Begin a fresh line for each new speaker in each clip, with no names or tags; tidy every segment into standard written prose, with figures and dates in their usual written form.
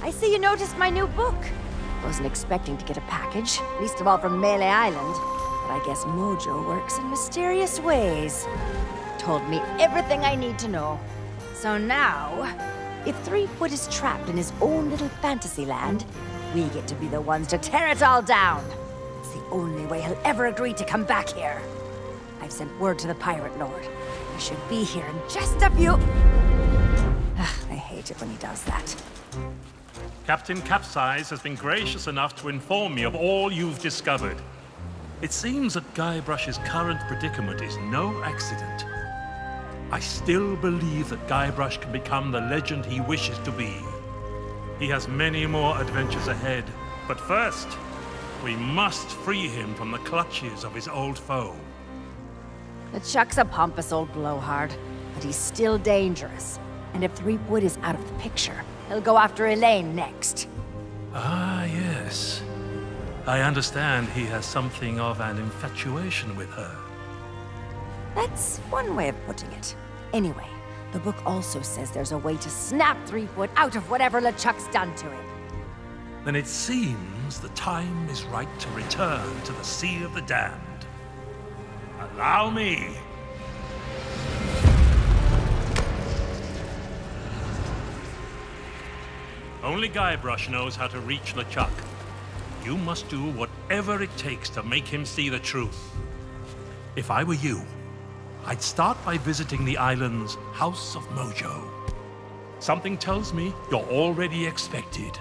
I see you noticed my new book. Wasn't expecting to get a package, least of all from Mêlée Island. But I guess Mojo works in mysterious ways. Told me everything I need to know. So now, if Threepwood is trapped in his own little fantasy land, we get to be the ones to tear it all down. It's the only way he'll ever agree to come back here. I've sent word to the Pirate Lord. He should be here in just a few... I hate it when he does that.
Captain Capsize has been gracious enough to inform me of all you've discovered. It seems that Guybrush's current predicament is no accident. I still believe that Guybrush can become the legend he wishes to be. He has many more adventures ahead, but first, we must free him from the clutches of his old foe.
LeChuck's a pompous old blowhard, but he's still dangerous. And if Threepwood is out of the picture, he'll go after Elaine next.
Ah, yes. I understand he has something of an infatuation with her.
That's one way of putting it. Anyway, the book also says there's a way to snap Threepwood out of whatever LeChuck's done to him.
Then it seems the time is right to return to the Sea of the Damned. Allow me. Only Guybrush knows how to reach LeChuck. You must do whatever it takes to make him see the truth. If I were you, I'd start by visiting the island's House of Mojo. Something tells me you're already expected.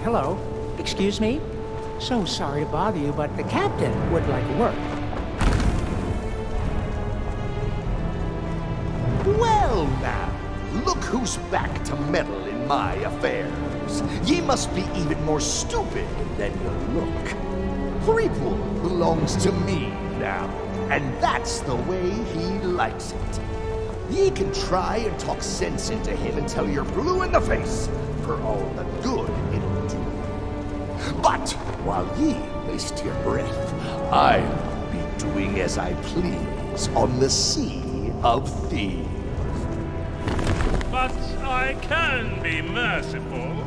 hello. Excuse me? So sorry to bother you, but the captain would like work.
Well now, look who's back to meddle in my affairs. Ye must be even more stupid than you look. Threepool belongs to me now, and that's the way he likes it. Ye can try and talk sense into him until you're blue in the face, for all the good it'll do. But while ye waste your breath, I'll be doing as I please on the Sea of Thieves.
But I can be merciful.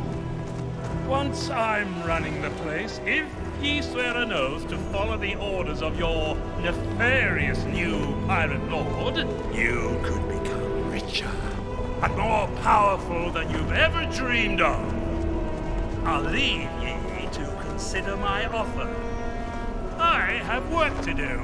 Once I'm running the place, if ye swear an oath to follow the orders of your nefarious new pirate lord, you could become richer and more powerful than you've ever dreamed of. I'll leave ye to consider my offer. I have work to do.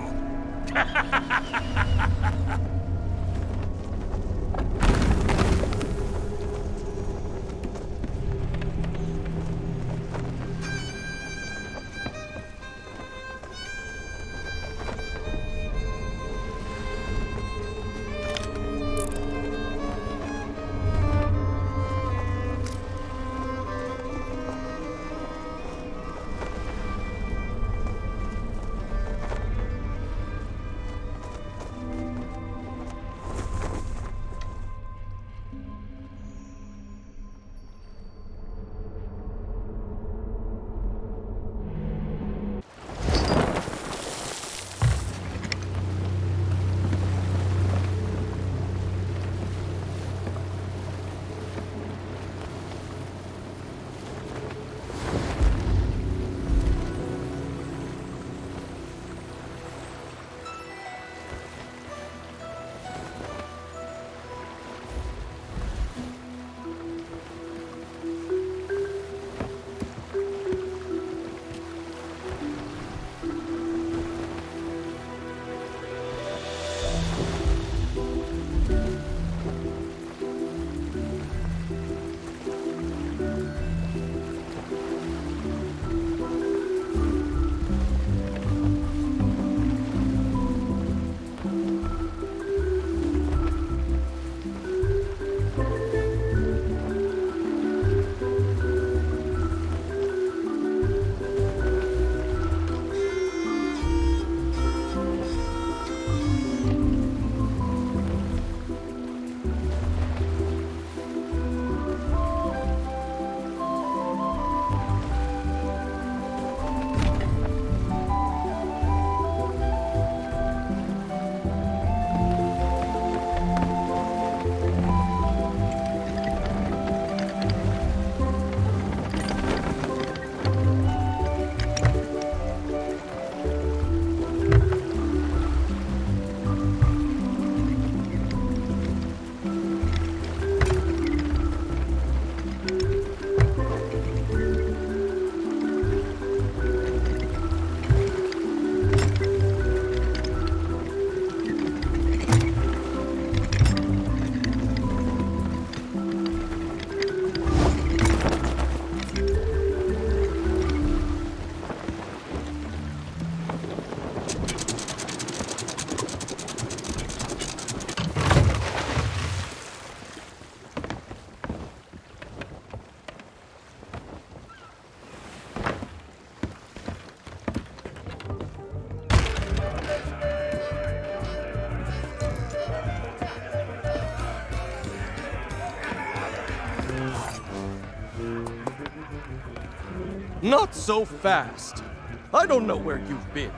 Not so fast. I don't know where you've been,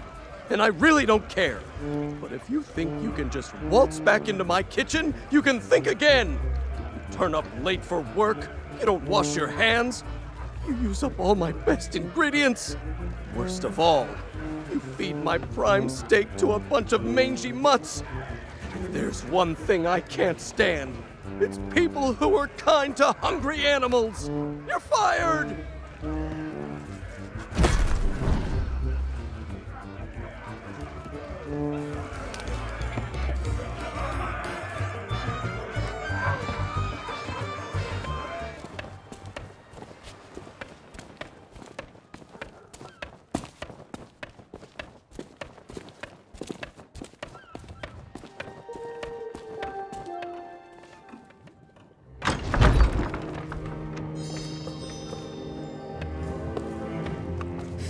and I really don't care. But if you think you can just waltz back into my kitchen, you can think again. You turn up late for work, you don't wash your hands, you use up all my best ingredients. Worst of all, you feed my prime steak to a bunch of mangy mutts. If there's one thing I can't stand, it's people who are kind to hungry animals. You're fired!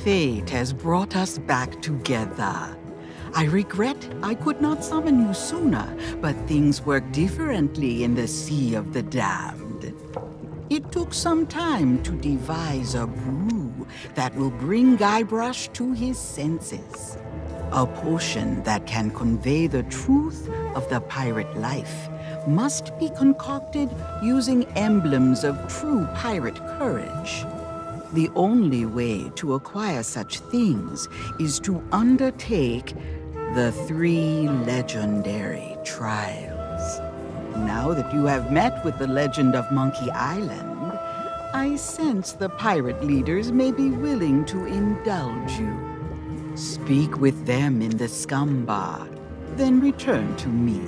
Fate has brought us back together. I regret I could not summon you sooner, but things work differently in the Sea of the Damned. It took some time to devise a brew that will bring Guybrush to his senses. A potion that can convey the truth of the pirate life must be concocted using emblems of true pirate courage. The only way to acquire such things is to undertake the 3 legendary trials. Now that you have met with the legend of Monkey Island, I sense the pirate leaders may be willing to indulge you. Speak with them in the scum bar, then return to me.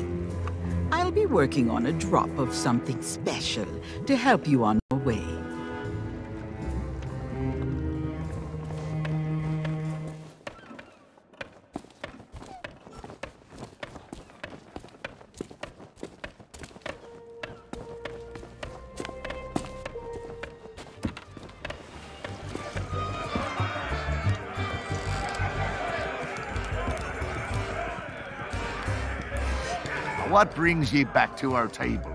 I'll be working on a drop of something special to help you on your way.
What brings ye back to our table?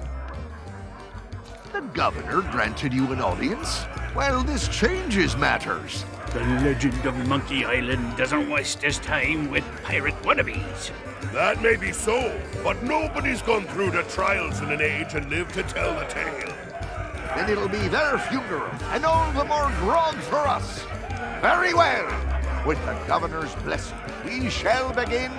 The governor granted you an audience? Well, this changes matters.
The legend of Monkey Island doesn't waste his time with pirate wannabes.
That may be so, but nobody's gone through the trials in an age and lived to tell the tale.
Then it'll be their funeral, and all the more grog for us. Very well. With the governor's blessing, we shall begin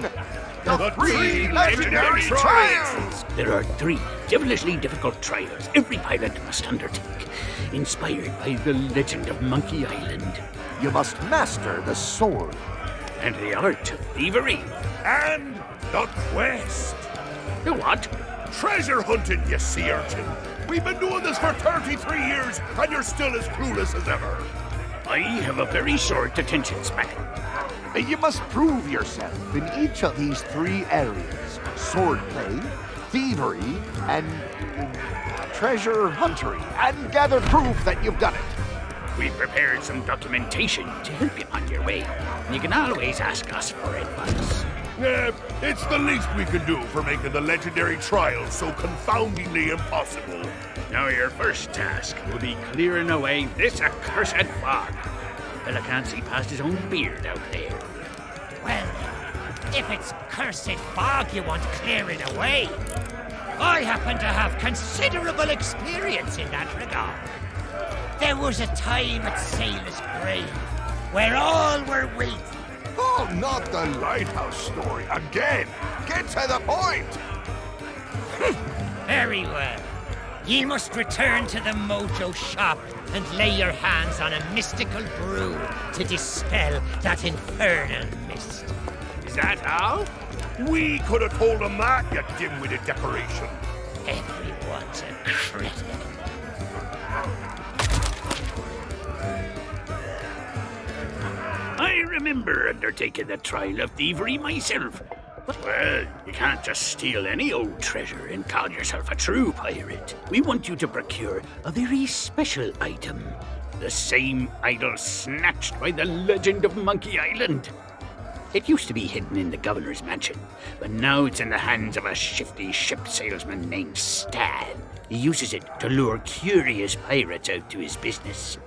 the 3 legendary trials!
There are 3 devilishly difficult trials every pirate must undertake, inspired by the legend of Monkey Island.
You must master the sword.
And the art of thievery.
And the quest.
The what?
Treasure hunting, you sea urchin. We've been doing this for 33 years, and you're still as clueless as ever.
I have a very short attention span.
You must prove yourself in each of these 3 areas. Swordplay, thievery, and treasure huntery. And gather proof that you've done it.
We've prepared some documentation to help you on your way. You can always ask us for advice.
It's the least we can do for making the legendary trials so confoundingly impossible.
Now your first task will be clearing away this accursed fog. Fella can't see past his own beard out there.
Well, if it's cursed fog you want clearing away, I happen to have considerable experience in that regard. There was a time at Sailor's Grave where all were waiting.
Oh, not the lighthouse story again. Get to the point.
Very well. Ye must return to the Mojo shop and lay your hands on a mystical brew to dispel that infernal mist.
Is that how? We could have told him that, you dim-witted decoration.
Everyone's a critic.
I remember undertaking the trial of thievery myself. Well, you can't just steal any old treasure and call yourself a true pirate. We want you to procure a very special item. The same idol snatched by the legend of Monkey Island. It used to be hidden in the governor's mansion, but now it's in the hands of a shifty ship salesman named Stan. He uses it to lure curious pirates out to his business.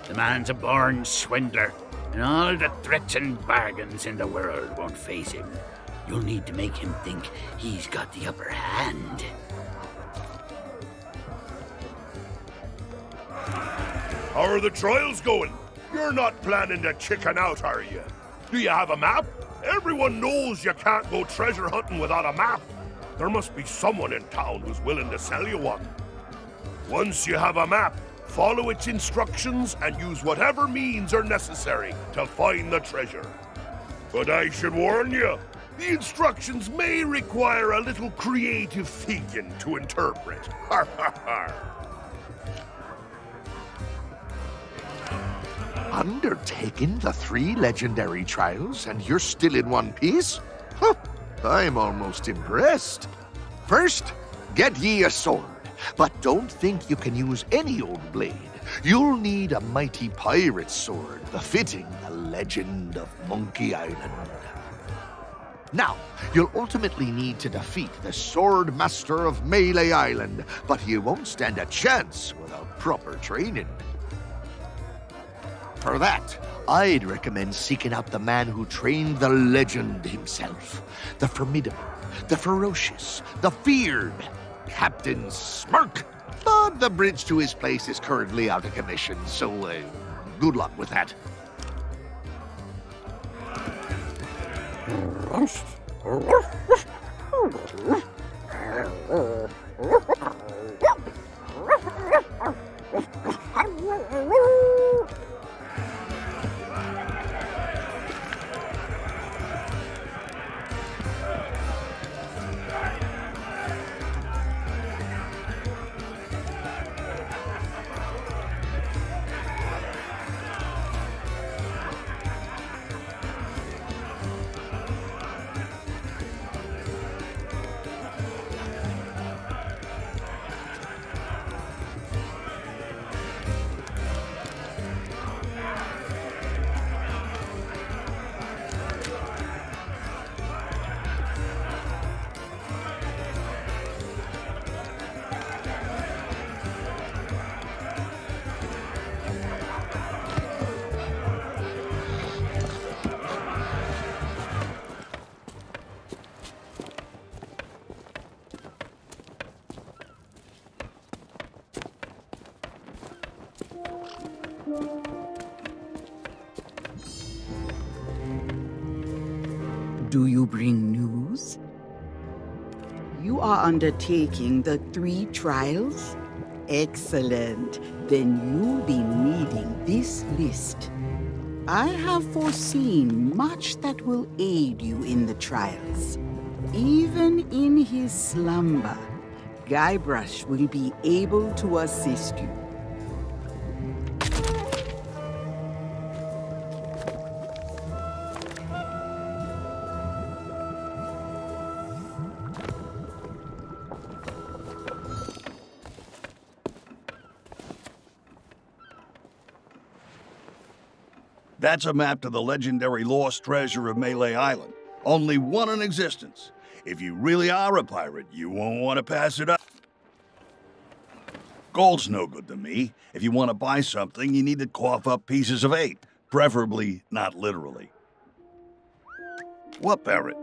The man's a born swindler, and all the threats and bargains in the world won't faze him. You'll need to make him think he's got the upper hand.
How are the trials going? You're not planning to chicken out, are you? Do you have a map? Everyone knows you can't go treasure hunting without a map. There must be someone in town who's willing to sell you one. Once you have a map, follow its instructions and use whatever means are necessary to find the treasure. But I should warn you, the instructions may require a little creative thinking to interpret. Har har har.
Undertaking the 3 legendary trials, and you're still in one piece? Huh, I'm almost impressed. First, get ye a sword, but don't think you can use any old blade. You'll need a mighty pirate sword befitting the legend of Monkey Island. Now, you'll ultimately need to defeat the Sword Master of Mêlée Island, but you won't stand a chance without proper training. For that, I'd recommend seeking out the man who trained the legend himself. The formidable, the ferocious, the feared Captain Smirk. But the bridge to his place is currently out of commission, so good luck with that.
Do you bring news? You are undertaking the 3 trials? Excellent. Then you'll be needing this list. I have foreseen much that will aid you in the trials. Even in his slumber, Guybrush will be able to assist you.
That's a map to the legendary lost treasure of Mêlée Island. Only one in existence. If you really are a pirate, you won't want to pass it up. Gold's no good to me. If you want to buy something, you need to cough up pieces of 8. Preferably not literally. What parrot?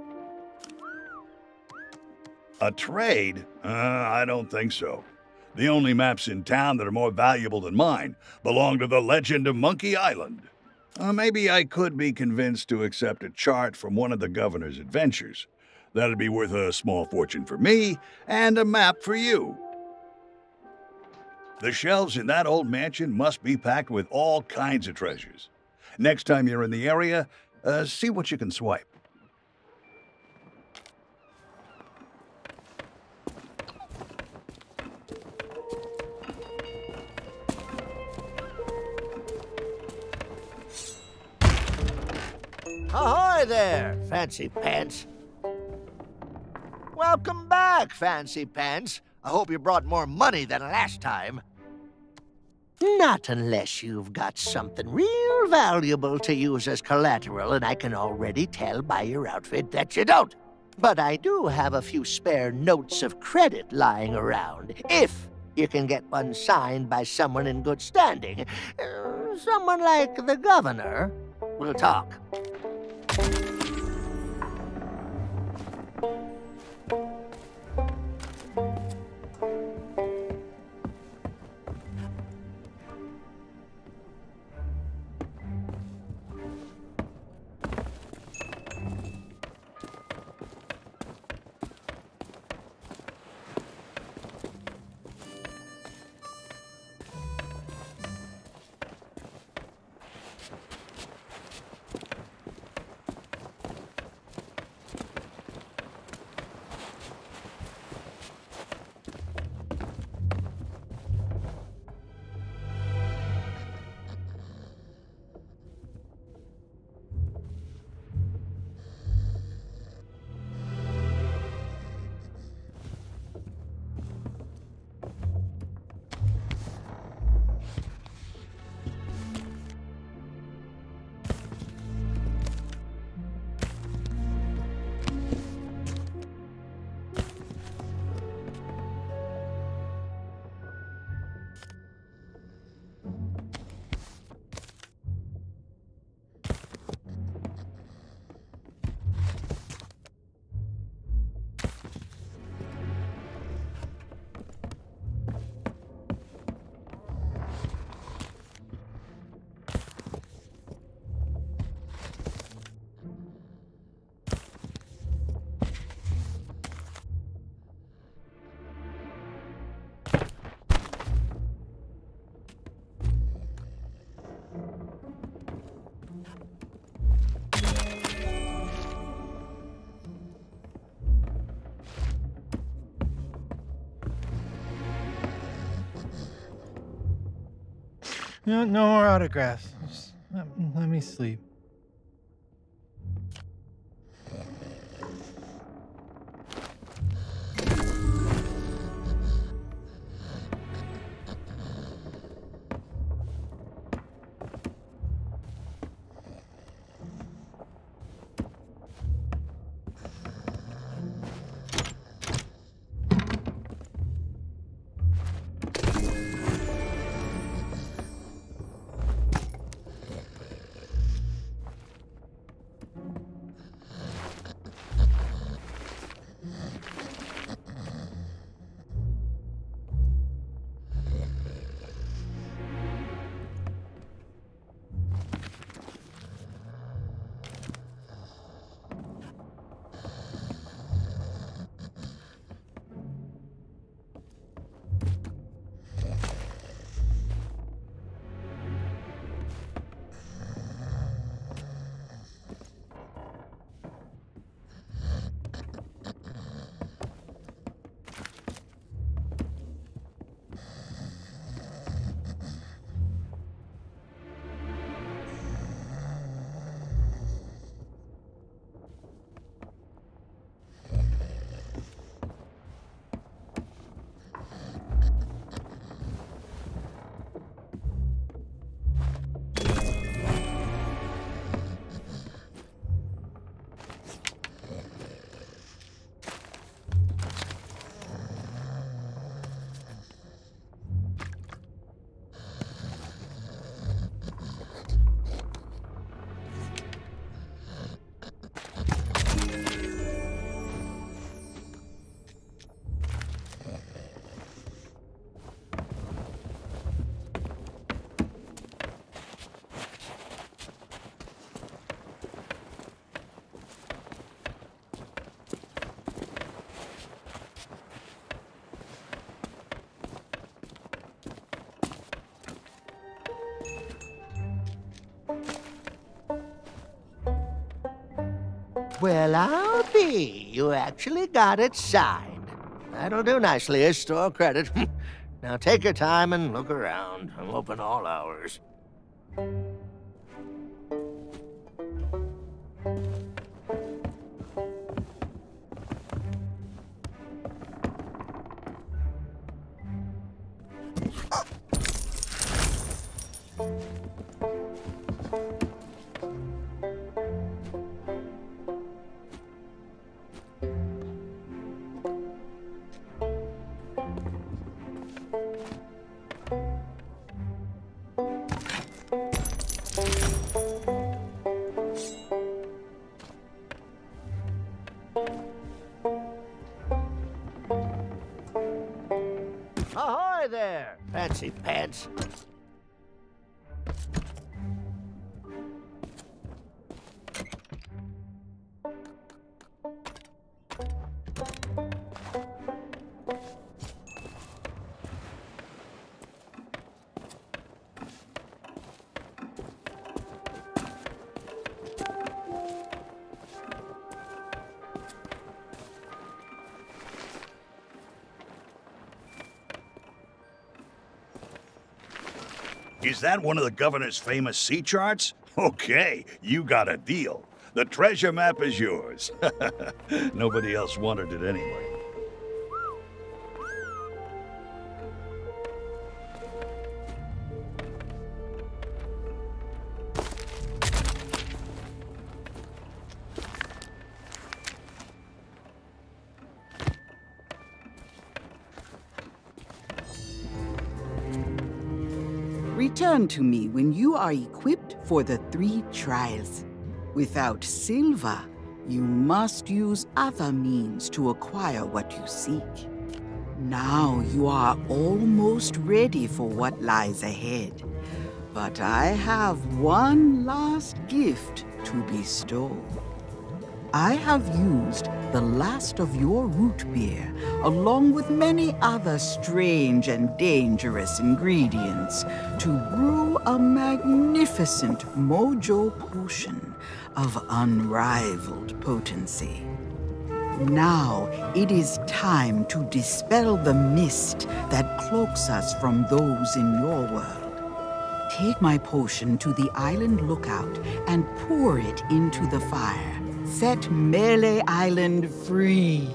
A trade? I don't think so. The only maps in town that are more valuable than mine belong to the legend of Monkey Island. Maybe I could be convinced to accept a chart from one of the governor's adventures. That'd be worth a small fortune for me, and a map for you. The shelves in that old mansion must be packed with all kinds of treasures. Next time you're in the area, see what you can swipe.
Ahoy there, Fancy Pants. Welcome back, Fancy Pants. I hope you brought more money than last time. Not unless you've got something real valuable to use as collateral, and I can already tell by your outfit that you don't. But I do have a few spare notes of credit lying around, if you can get one signed by someone in good standing. Someone like the governor. We'll talk.
No more autographs. Just let me sleep.
Well, I'll be. You actually got it signed. That'll do nicely as store credit. Now take your time and look around. I'm open all hours. Ahoy there, fancy pants.
Is that one of the governor's famous sea charts? Okay, you got a deal. The treasure map is yours. Nobody else wanted it anyway.
Return to me when you are equipped for the 3 trials. Without silver, you must use other means to acquire what you seek. Now you are almost ready for what lies ahead. But I have one last gift to bestow. I have used the last of your root beer, along with many other strange and dangerous ingredients, to brew a magnificent mojo potion of unrivaled potency. Now it is time to dispel the mist that cloaks us from those in your world. Take my potion to the island lookout and pour it into the fire. Set Mêlée Island free.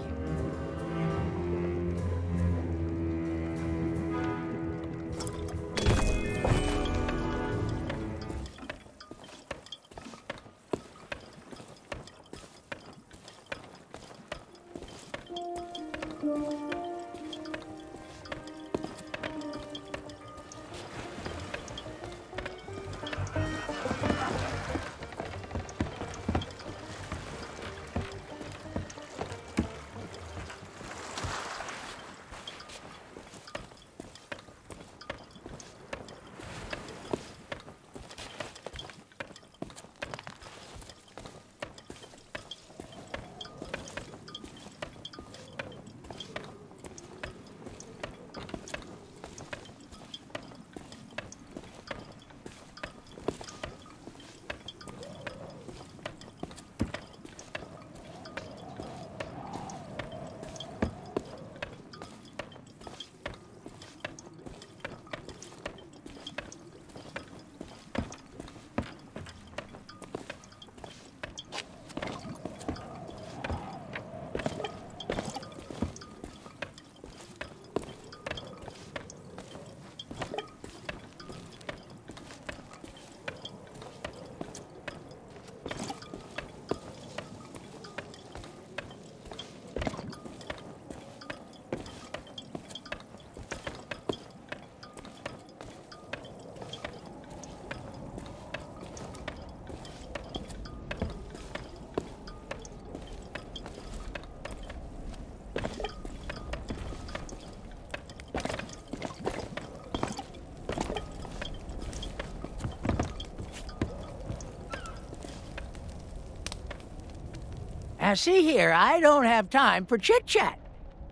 Now see here, I don't have time for chit-chat.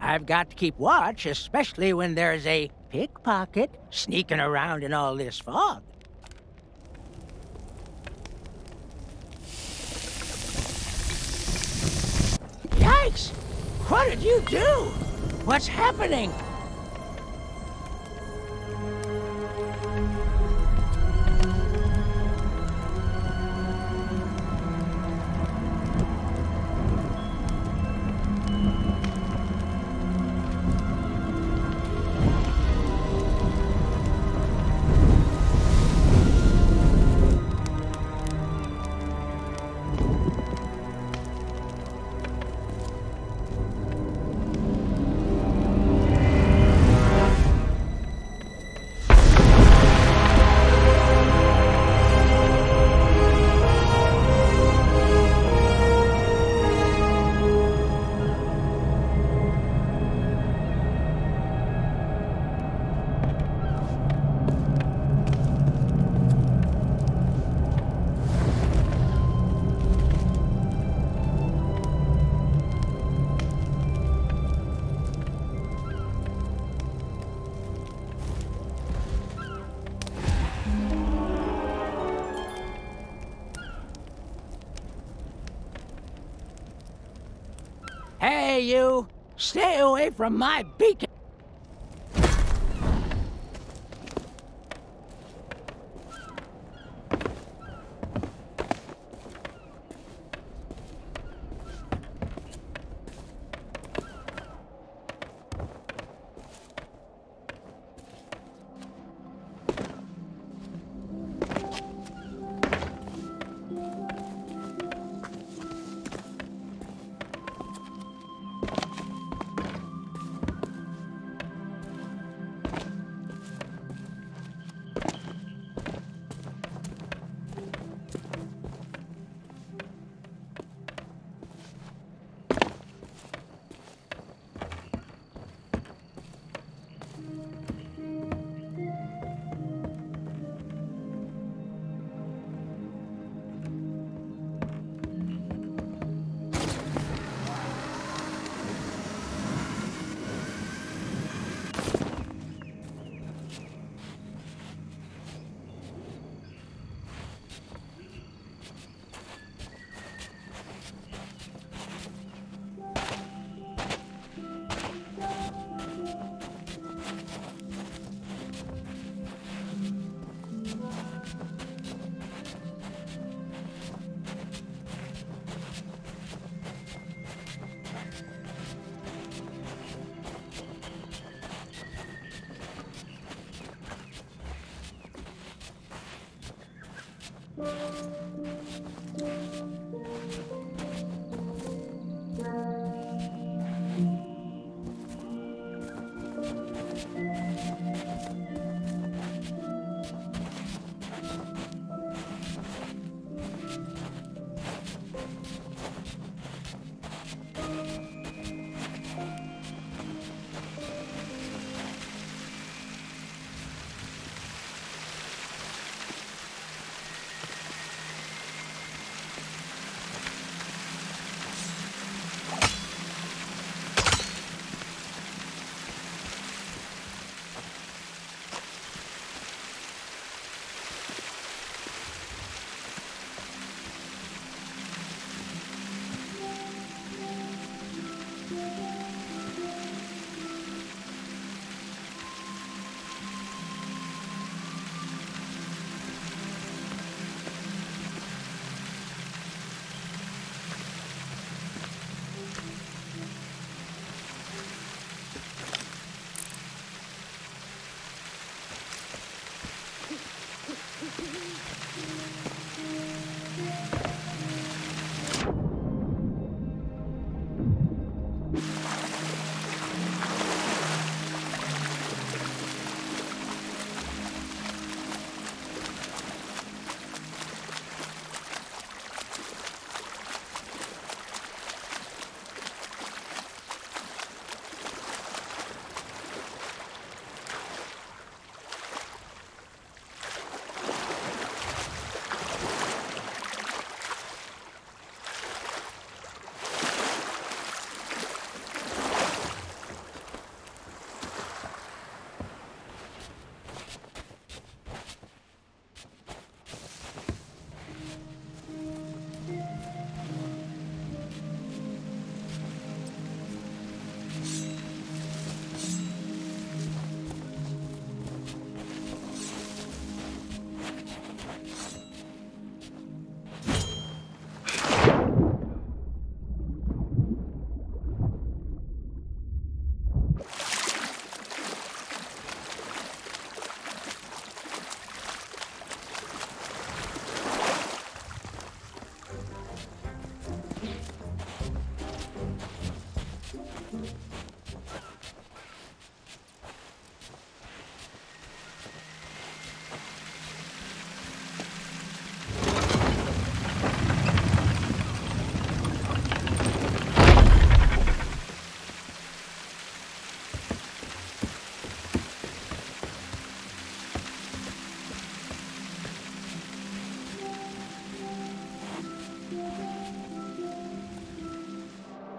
I've got to keep watch, especially when there's a pickpocket sneaking around in all this fog. Yikes! What did you do? What's happening? Hey, you! Stay away from my beacon!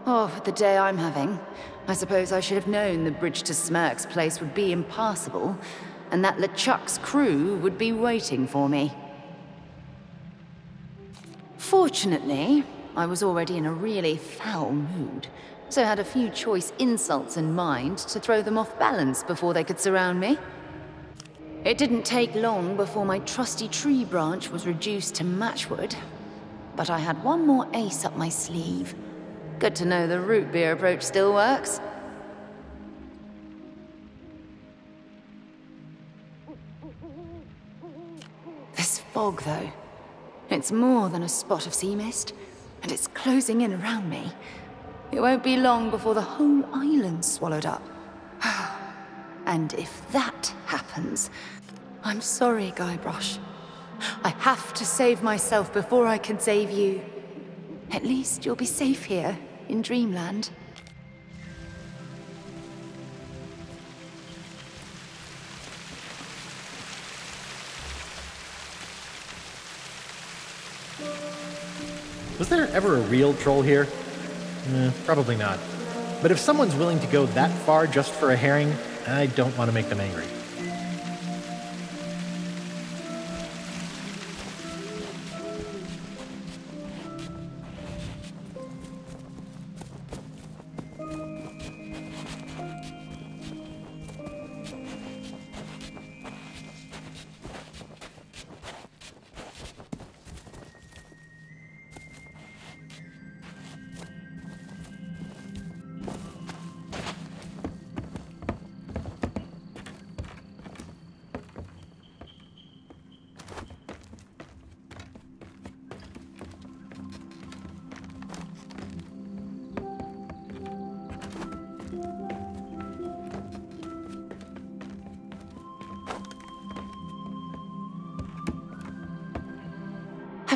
Oh, the day I'm having. I suppose I should have known the bridge to Smirk's place would be impassable, and that LeChuck's crew would be waiting for me. Fortunately, I was already in a really foul mood, so had a few choice insults in mind to throw them off balance before they could surround me. It didn't take long before my trusty tree branch was reduced to matchwood, but I had one more ace up my sleeve. Good to know the root beer approach still works. This fog, though, it's more than a spot of sea mist, and it's closing in around me. It won't be long before the whole island's swallowed up. And if that happens, I'm sorry, Guybrush. I have to save myself before I can save you. At least you'll be safe here in Dreamland.
Was there ever a real troll here? Probably not. But if someone's willing to go that far just for a herring, I don't want to make them angry.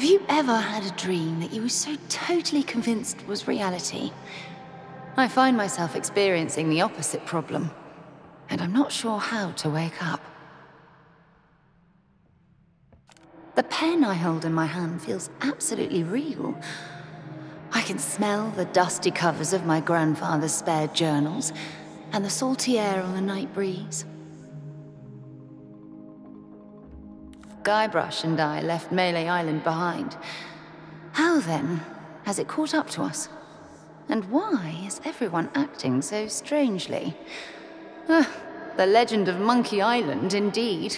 Have you ever had a dream that you were so totally convinced was reality? I find myself experiencing the opposite problem, and I'm not sure how to wake up. The pen I hold in my hand feels absolutely real. I can smell the dusty covers of my grandfather's spare journals, and the salty air on the night breeze. Guybrush and I left Mêlée Island behind. How then has it caught up to us? And why is everyone acting so strangely? The legend of Monkey Island, indeed.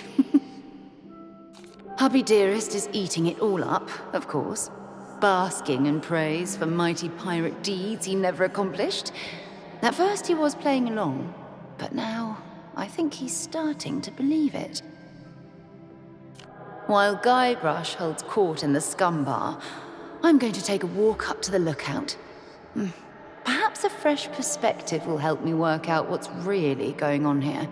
Hubby Dearest is eating it all up, of course, basking in praise for mighty pirate deeds he never accomplished. At first he was playing along, but now I think he's starting to believe it. While Guybrush holds court in the scum bar, I'm going to take a walk up to the lookout. Perhaps a fresh perspective will help me work out what's really going on here.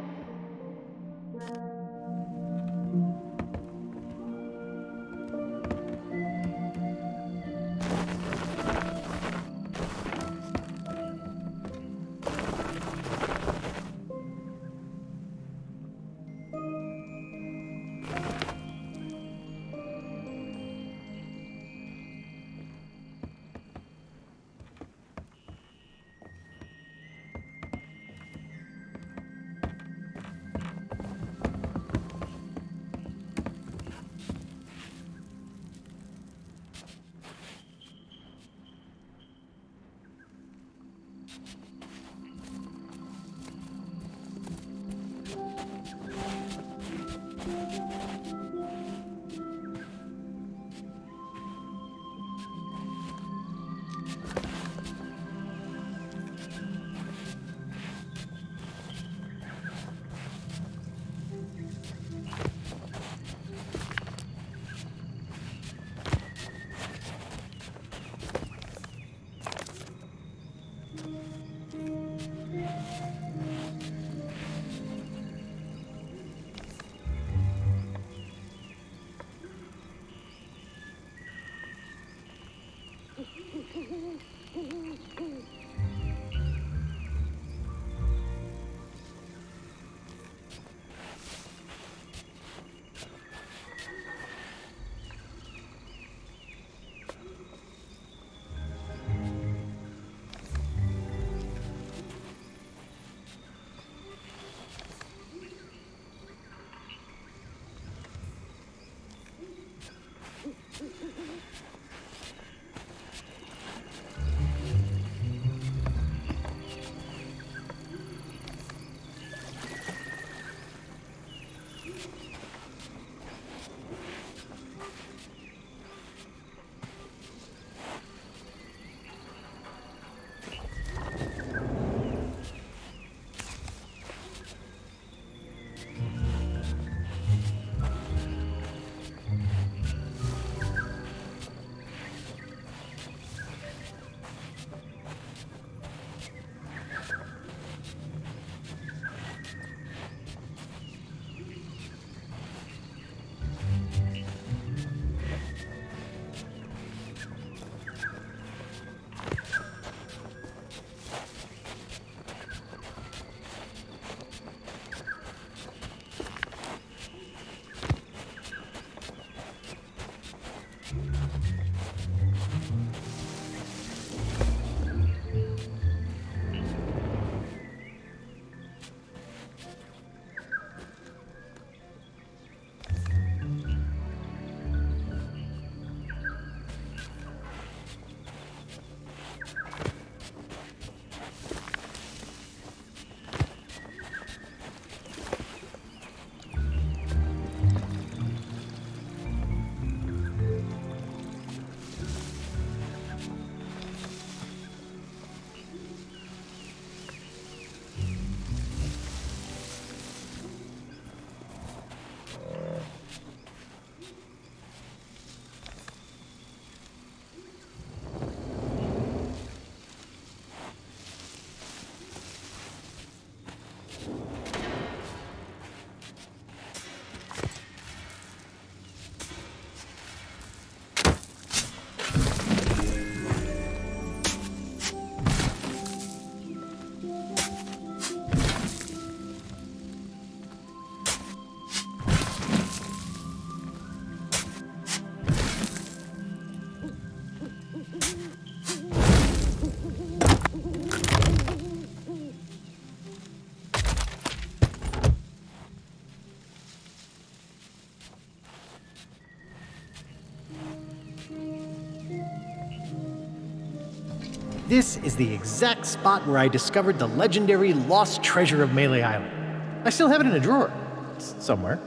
This is the exact spot where I discovered the legendary lost treasure of Mêlée Island. I still have it in a drawer. Somewhere.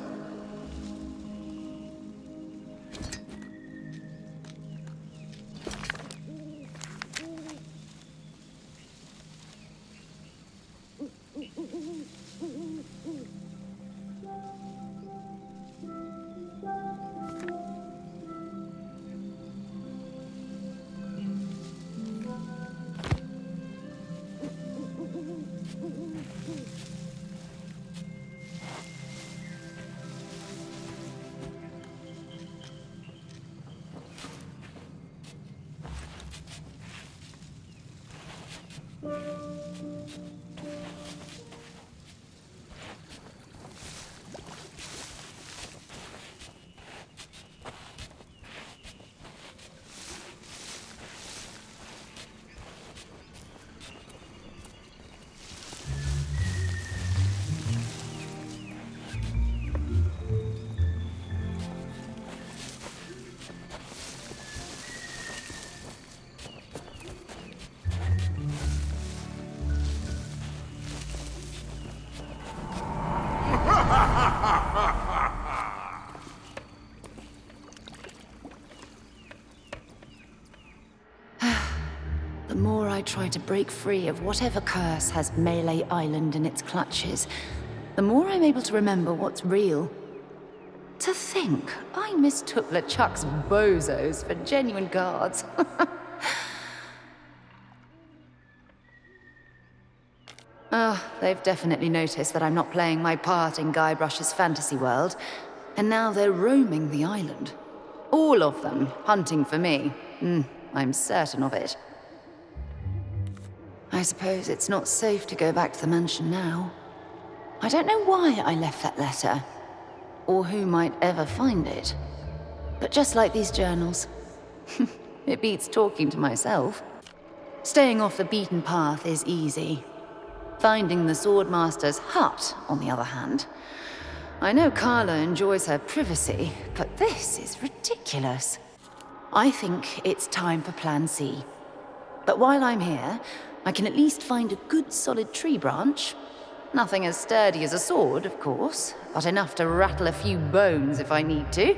The more I try to break free of whatever curse has Mêlée Island in its clutches, the more I'm able to remember what's real. To think, I mistook LeChuck's bozos for genuine guards. They've definitely noticed that I'm not playing my part in Guybrush's fantasy world, and now they're roaming the island. All of them, hunting for me. I'm certain of it. I suppose it's not safe to go back to the mansion now. I don't know why I left that letter, or who might ever find it. But just like these journals, it beats talking to myself. Staying off the beaten path is easy. Finding the Swordmaster's hut, on the other hand. I know Carla enjoys her privacy, but this is ridiculous. I think it's time for Plan C. But while I'm here, I can at least find a good solid tree branch. Nothing as sturdy as a sword, of course, but enough to rattle a few bones if I need to.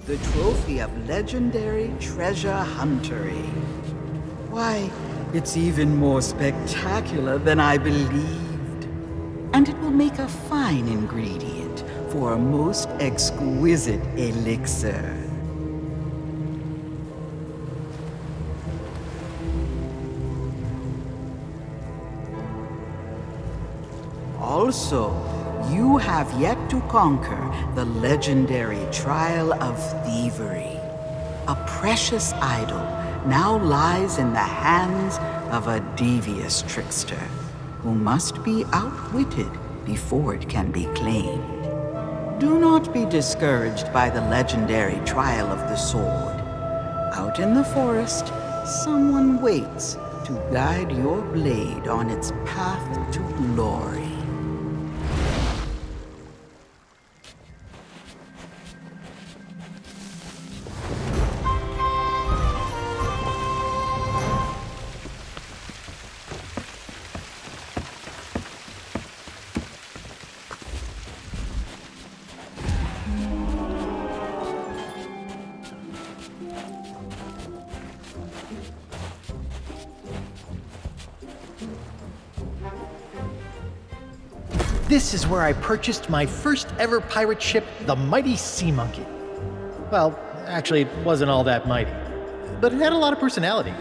the trophy of legendary treasure huntery. Why, it's even more spectacular than I believed. And it will make a fine ingredient for a most exquisite elixir. Also, you have yet to conquer the legendary Trial of Thievery. A precious idol now lies in the hands of a devious trickster who must be outwitted before it can be claimed. Do not be discouraged by the legendary Trial of the Sword. Out in the forest, someone waits to guide your blade on its path to glory.
This is where I purchased my first ever pirate ship, the mighty Sea Monkey. Well, actually, it wasn't all that mighty, but it had a lot of personality.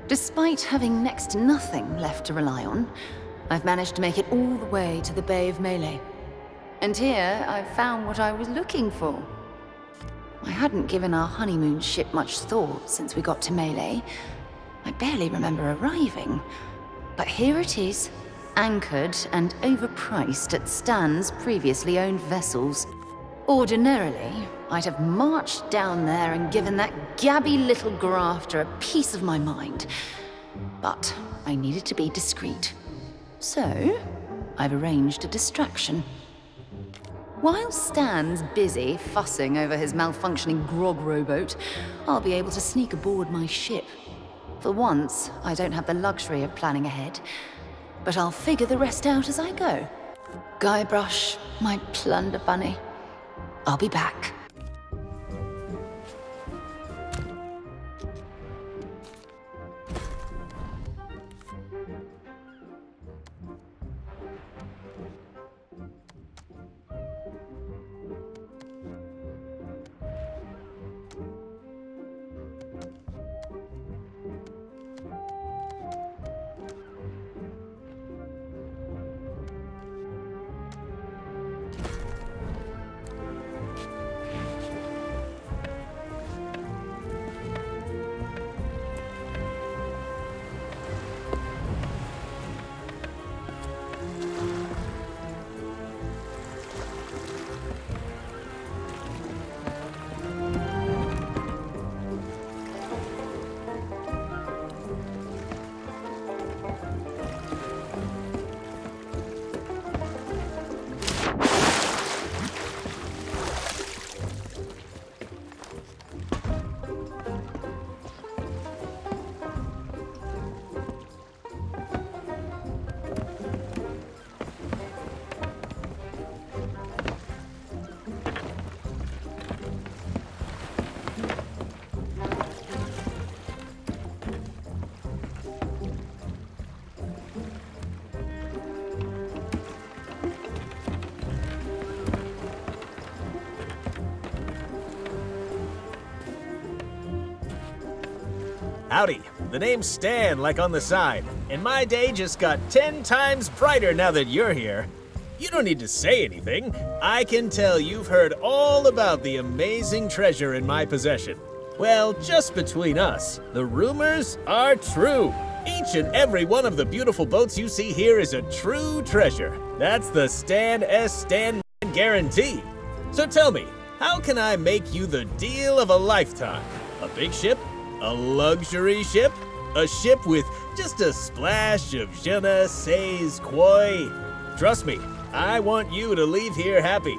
Despite having next to nothing left to rely on, I've managed to make it all the way to the Bay of Mêlée. And here, I've found what I was looking for. I hadn't given our honeymoon ship much thought since we got to Mêlée. I barely remember arriving. But here it is, anchored and overpriced at Stan's previously owned vessels. Ordinarily, I'd have marched down there and given that gabby little grafter a piece of my mind. But I needed to be discreet. So, I've arranged a distraction. While Stan's busy fussing over his malfunctioning grog rowboat, I'll be able to sneak aboard my ship. For once, I don't have the luxury of planning ahead, but I'll figure the rest out as I go. Guybrush, my plunder bunny. I'll be back.
Howdy. The name's Stan, like on the side, and my day just got 10 times brighter now that you're here. You don't need to say anything. I can tell you've heard all about the amazing treasure in my possession. Well, just between us, the rumors are true. Each and every one of the beautiful boats you see here is a true treasure. That's the Stan S. Stan guarantee. So tell me, how can I make you the deal of a lifetime? A big ship? A luxury ship? A ship with just a splash of je ne sais quoi? Trust me, I want you to leave here happy.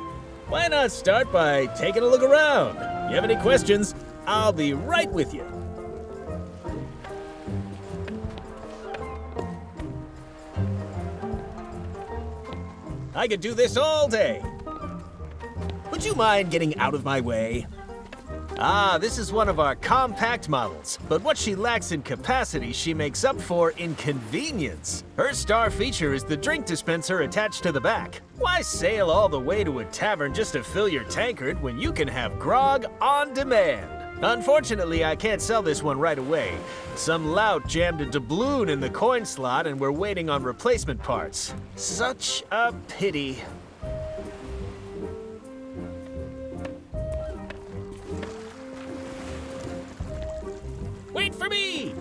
Why not start by taking a look around? If you have any questions, I'll be right with you. I could do this all day. Would you mind getting out of my way? Ah, this is one of our compact models, but what she lacks in capacity, she makes up for in convenience. Her star feature is the drink dispenser attached to the back. Why sail all the way to a tavern just to fill your tankard when you can have grog on demand? Unfortunately, I can't sell this one right away. Some lout jammed a doubloon in the coin slot and we're waiting on replacement parts. Such a pity. Wait for me!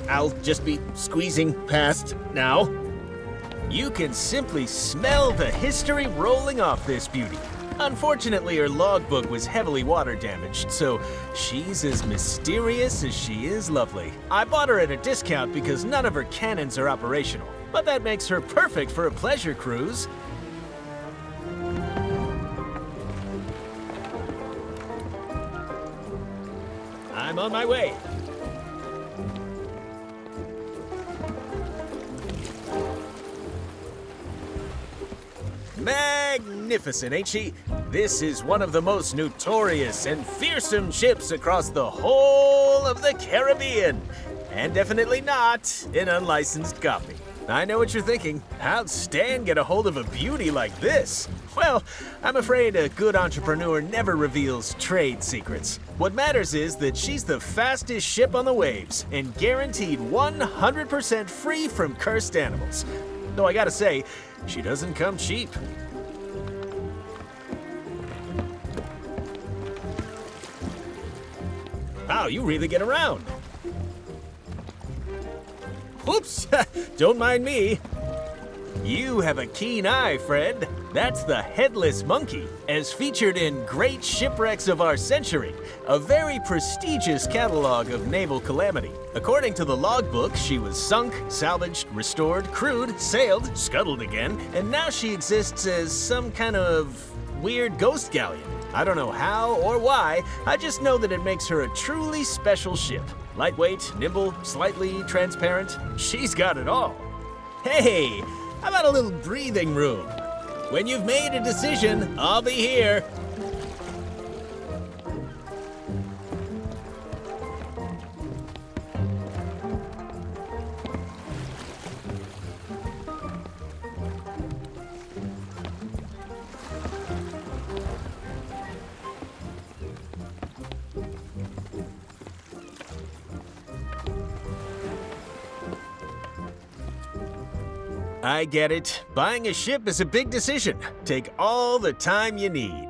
I'll just be squeezing past now. You can simply smell the history rolling off this beauty. Unfortunately, her logbook was heavily water damaged, so she's as mysterious as she is lovely. I bought her at a discount because none of her cannons are operational, but that makes her perfect for a pleasure cruise. I'm on my way. Magnificent, ain't she? This is one of the most notorious and fearsome ships across the whole of the Caribbean. And definitely not an unlicensed copy. I know what you're thinking. How'd Stan get a hold of a beauty like this? Well, I'm afraid a good entrepreneur never reveals trade secrets. What matters is that she's the fastest ship on the waves and guaranteed 100% free from cursed animals. Though I gotta say, she doesn't come cheap. Wow, you really get around. Whoops, don't mind me. You have a keen eye, friend. That's the Headless Monkey, as featured in Great Shipwrecks of Our Century, a very prestigious catalog of naval calamity. According to the logbook, she was sunk, salvaged, restored, crewed, sailed, scuttled again, and now she exists as some kind of weird ghost galleon. I don't know how or why, I just know that it makes her a truly special ship. Lightweight, nimble, slightly transparent, she's got it all. Hey, how about a little breathing room? When you've made a decision, I'll be here. I get it. Buying a ship is a big decision. Take all the time you need.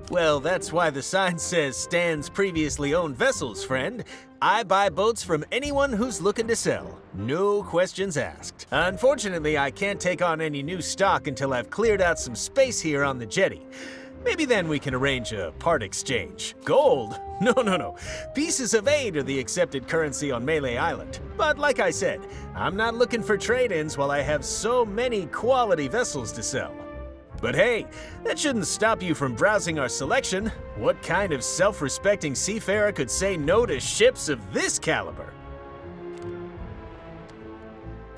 Well, that's why the sign says Stan's previously owned vessels, friend. I buy boats from anyone who's looking to sell. No questions asked. Unfortunately, I can't take on any new stock until I've cleared out some space here on the jetty. Maybe then we can arrange a part exchange. Gold? No. Pieces of 8 are the accepted currency on Mêlée Island. But like I said, I'm not looking for trade-ins while I have so many quality vessels to sell. But hey, that shouldn't stop you from browsing our selection. What kind of self-respecting seafarer could say no to ships of this caliber?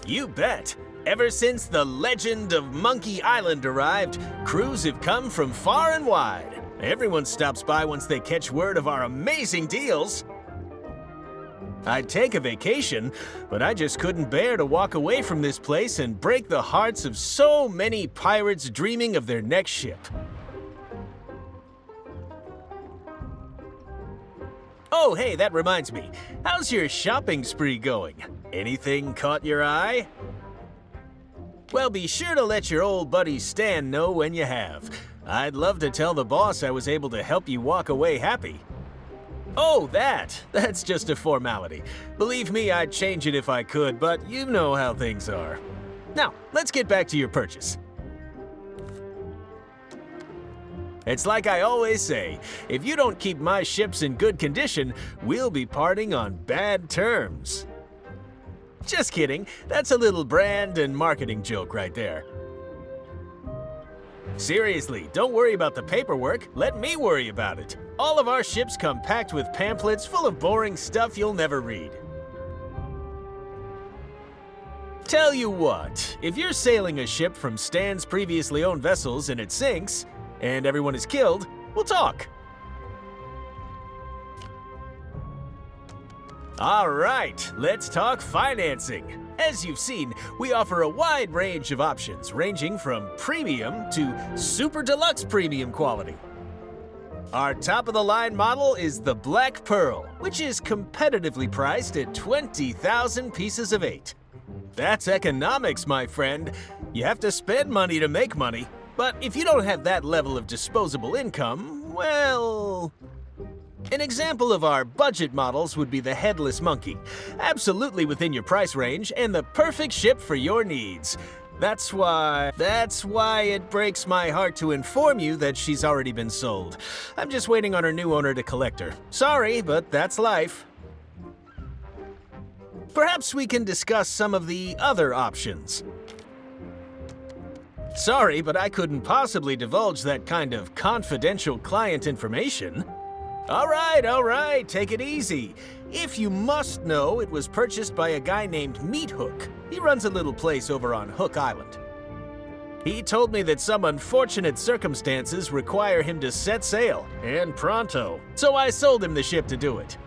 You bet. Ever since the legend of Monkey Island arrived, crews have come from far and wide. Everyone stops by once they catch word of our amazing deals. I'd take a vacation, but I just couldn't bear to walk away from this place and break the hearts of so many pirates dreaming of their next ship. Oh, hey, that reminds me. How's your shopping spree going? Anything caught your eye? Well, be sure to let your old buddy Stan know when you have. I'd love to tell the boss I was able to help you walk away happy. Oh, that's just a formality. Believe me, I'd change it if I could, but you know how things are. Now, let's get back to your purchase. It's like I always say, if you don't keep my ships in good condition, we'll be parting on bad terms. Just kidding. That's a little brand and marketing joke right there. Seriously, don't worry about the paperwork. Let me worry about it. All of our ships come packed with pamphlets full of boring stuff you'll never read. Tell you what, if you're sailing a ship from Stan's previously owned vessels and it sinks, and everyone is killed, we'll talk. All right, let's talk financing. As you've seen, we offer a wide range of options, ranging from premium to super deluxe premium quality. Our top-of-the-line model is the Black Pearl, which is competitively priced at 20,000 pieces of 8. That's economics, my friend. You have to spend money to make money. But if you don't have that level of disposable income, well... An example of our budget models would be the Headless Monkey. Absolutely within your price range and the perfect ship for your needs. That's why it breaks my heart to inform you that she's already been sold. I'm just waiting on her new owner to collect her. Sorry, but that's life. Perhaps we can discuss some of the other options. Sorry, but I couldn't possibly divulge that kind of confidential client information. All right, take it easy. If you must know, it was purchased by a guy named Meat Hook. He runs a little place over on Hook Island. He told me that some unfortunate circumstances require him to set sail, and pronto. So I sold him the ship to do it.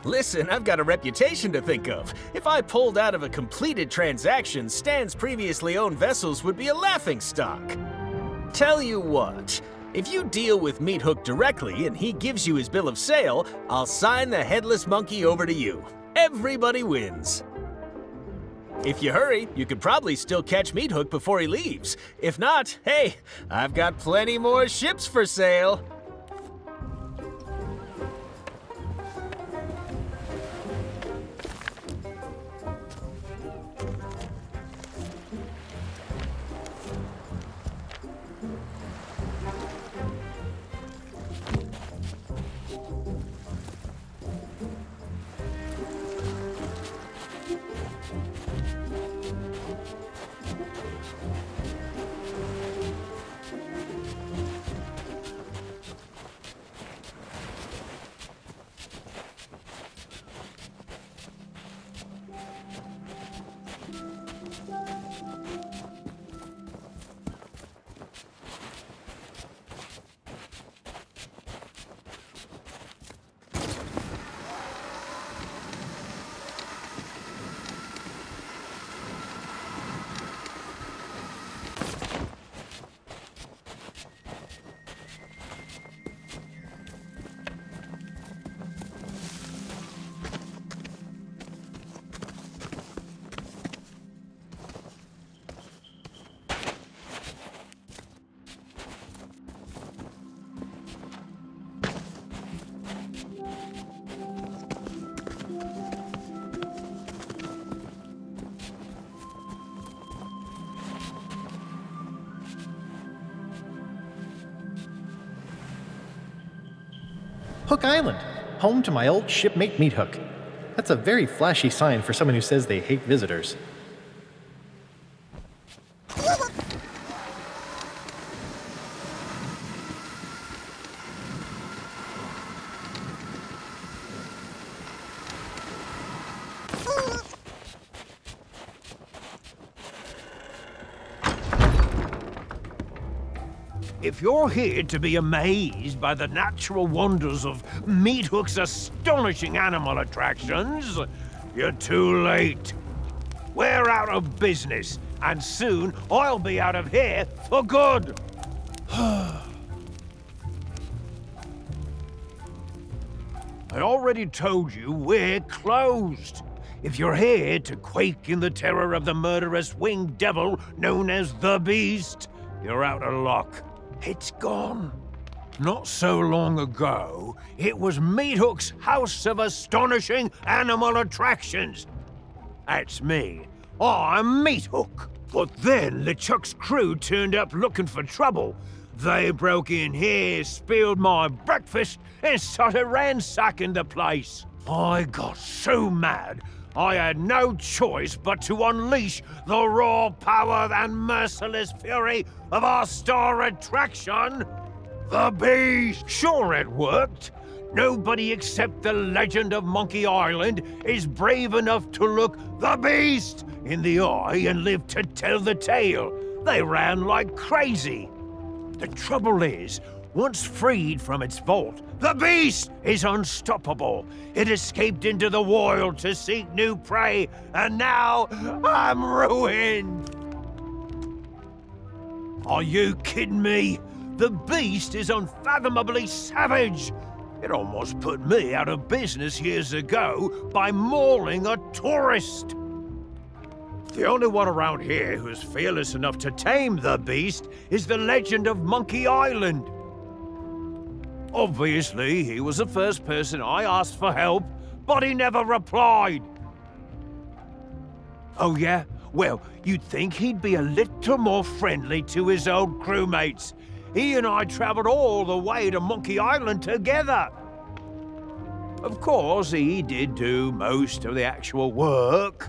Listen, I've got a reputation to think of. If I pulled out of a completed transaction, Stan's previously owned vessels would be a laughingstock. Tell you what, if you deal with Meat Hook directly and he gives you his bill of sale, I'll sign the Headless Monkey over to you. Everybody wins. If you hurry, you could probably still catch Meat Hook before he leaves. If not, hey, I've got plenty more ships for sale.
Hook Island, home to my old shipmate Meat Hook. That's a very flashy sign for someone who says they hate visitors.
If you're here to be amazed by the natural wonders of Meat Hook's astonishing animal attractions, you're too late. We're out of business, and soon I'll be out of here for good. I already told you we're closed. If you're here to quake in the terror of the murderous winged devil known as the Beast, you're out of luck. It's gone. Not so long ago, it was Meat Hook's House of Astonishing Animal Attractions. That's me. I'm Meat Hook. But then LeChuck's crew turned up looking for trouble. They broke in here, spilled my breakfast, and started ransacking the place. I got so mad, I had no choice but to unleash the raw power and merciless fury of our star attraction, the Beast. Sure, it worked. Nobody except the legend of Monkey Island is brave enough to look the Beast in the eye and live to tell the tale. They ran like crazy. The trouble is, once freed from its vault, the Beast is unstoppable. It escaped into the wild to seek new prey, and now I'm ruined. Are you kidding me? The Beast is unfathomably savage. It almost put me out of business years ago by mauling a tourist. The only one around here who's fearless enough to tame the Beast is the legend of Monkey Island. Obviously, he was the first person I asked for help, but he never replied. Oh yeah? Well, you'd think he'd be a little more friendly to his old crewmates. He and I traveled all the way to Monkey Island together. Of course, he did do most of the actual work.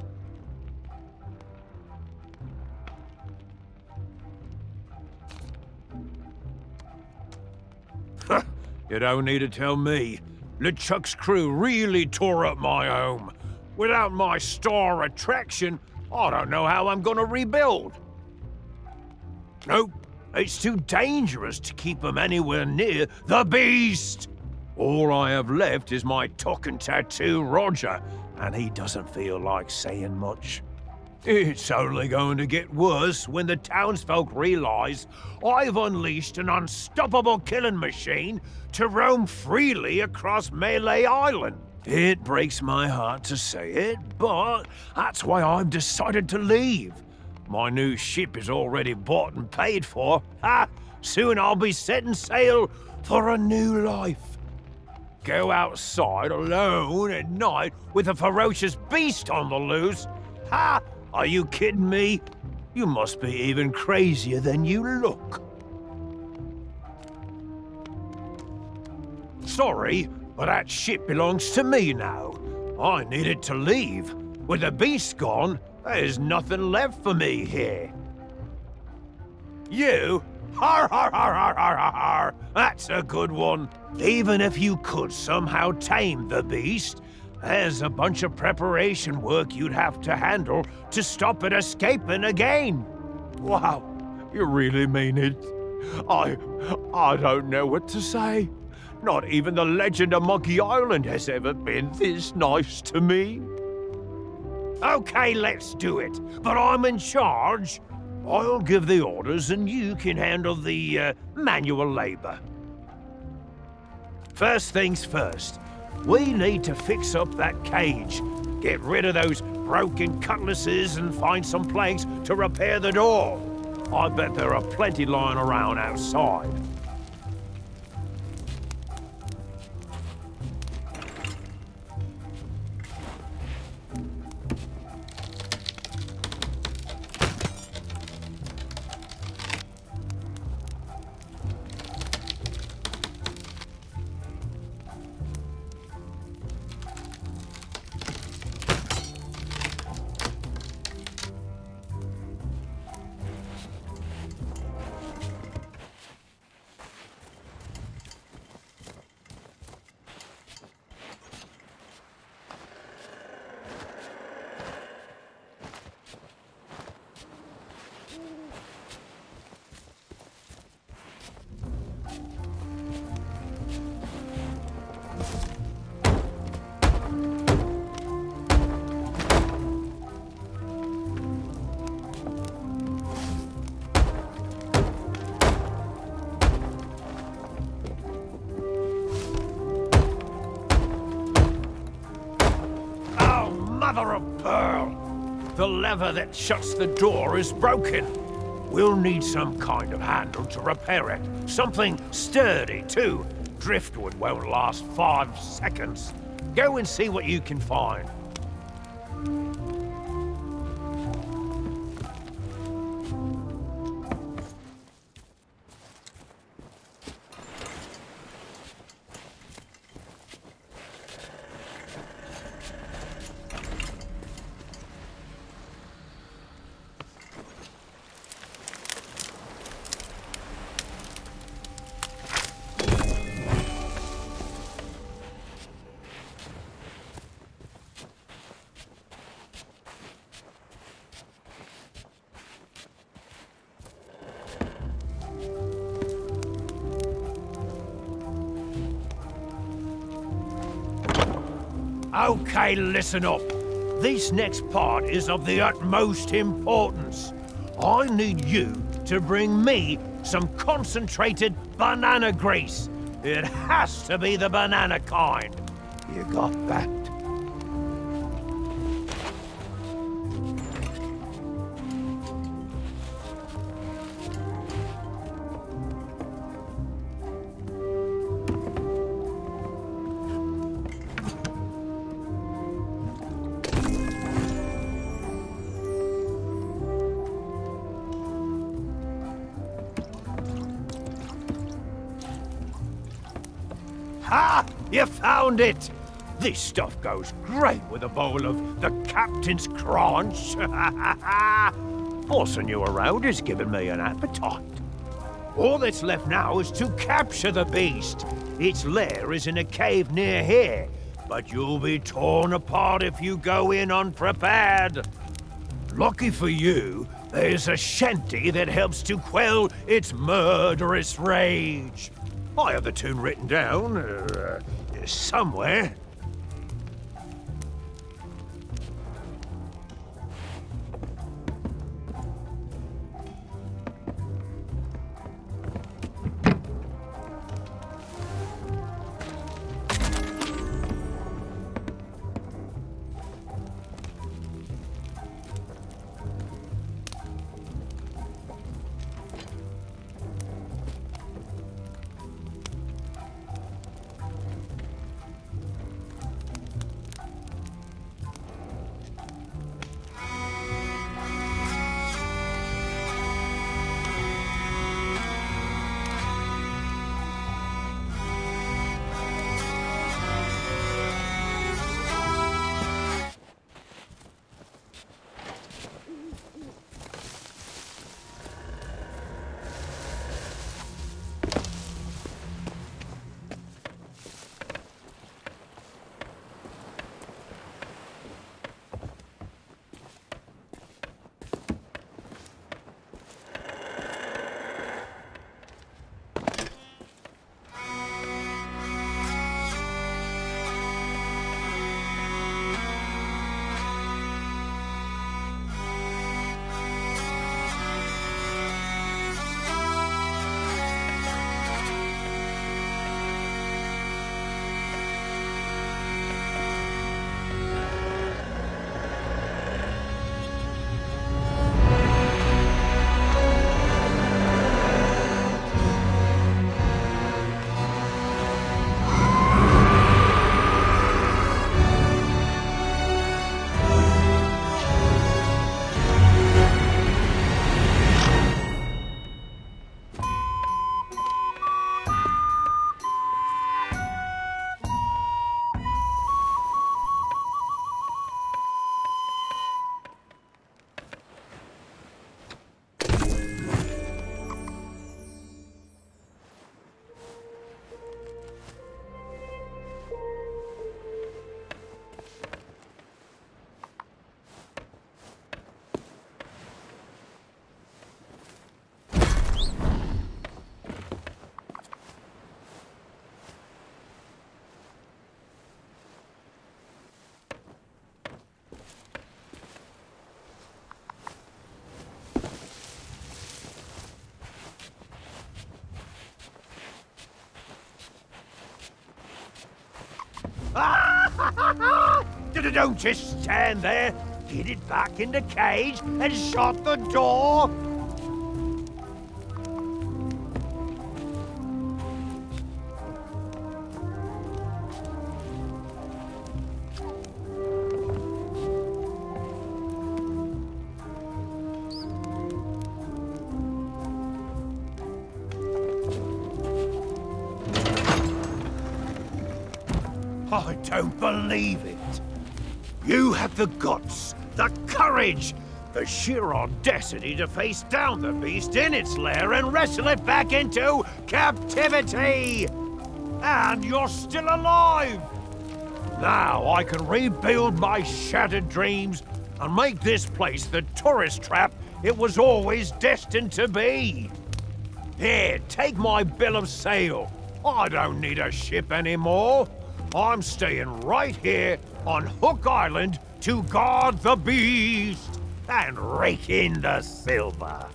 You don't need to tell me. LeChuck's crew really tore up my home. Without my star attraction, I don't know how I'm gonna rebuild. Nope, it's too dangerous to keep them anywhere near the Beast. All I have left is my talking tattoo, Roger, and he doesn't feel like saying much. It's only going to get worse when the townsfolk realize I've unleashed an unstoppable killing machine to roam freely across Mêlée Island. It breaks my heart to say it, but that's why I've decided to leave. My new ship is already bought and paid for. Soon I'll be setting sail for a new life. Go outside alone at night with a ferocious beast on the loose? Are you kidding me? You must be even crazier than you look. Sorry, but that ship belongs to me now. I needed to leave. With the beast gone, there's nothing left for me here. You? Har har har har har har har! That's a good one. Even if you could somehow tame the beast, there's a bunch of preparation work you'd have to handle to stop it escaping again. Wow, you really mean it? I don't know what to say. Not even the legend of Monkey Island has ever been this nice to me. Okay, let's do it. But I'm in charge. I'll give the orders and you can handle the manual labor. First things first. We need to fix up that cage. Get rid of those broken cutlasses and find some planks to repair the door. I bet there are plenty lying around outside. Mother of pearl! The lever that shuts the door is broken. We'll need some kind of handle to repair it. Something sturdy, too. Driftwood won't last 5 seconds. Go and see what you can find. Okay, listen up. This next part is of the utmost importance. I need you to bring me some concentrated banana grease. It has to be the banana kind. You got that? Ha! You found it! This stuff goes great with a bowl of the Captain's Crunch. Bossing you around is giving me an appetite. All that's left now is to capture the beast. Its lair is in a cave near here, but you'll be torn apart if you go in unprepared. Lucky for you, there's a shanty that helps to quell its murderous rage. I have the tune written down, somewhere. Don't just stand there. Get it back in the cage and shut the door. I don't believe it. You had the guts, the courage, the sheer audacity to face down the beast in its lair and wrestle it back into captivity! And you're still alive! Now I can rebuild my shattered dreams and make this place the tourist trap it was always destined to be. Here, take my bill of sale. I don't need a ship anymore. I'm staying right here on Hook Island to guard the beast and rake in the silver.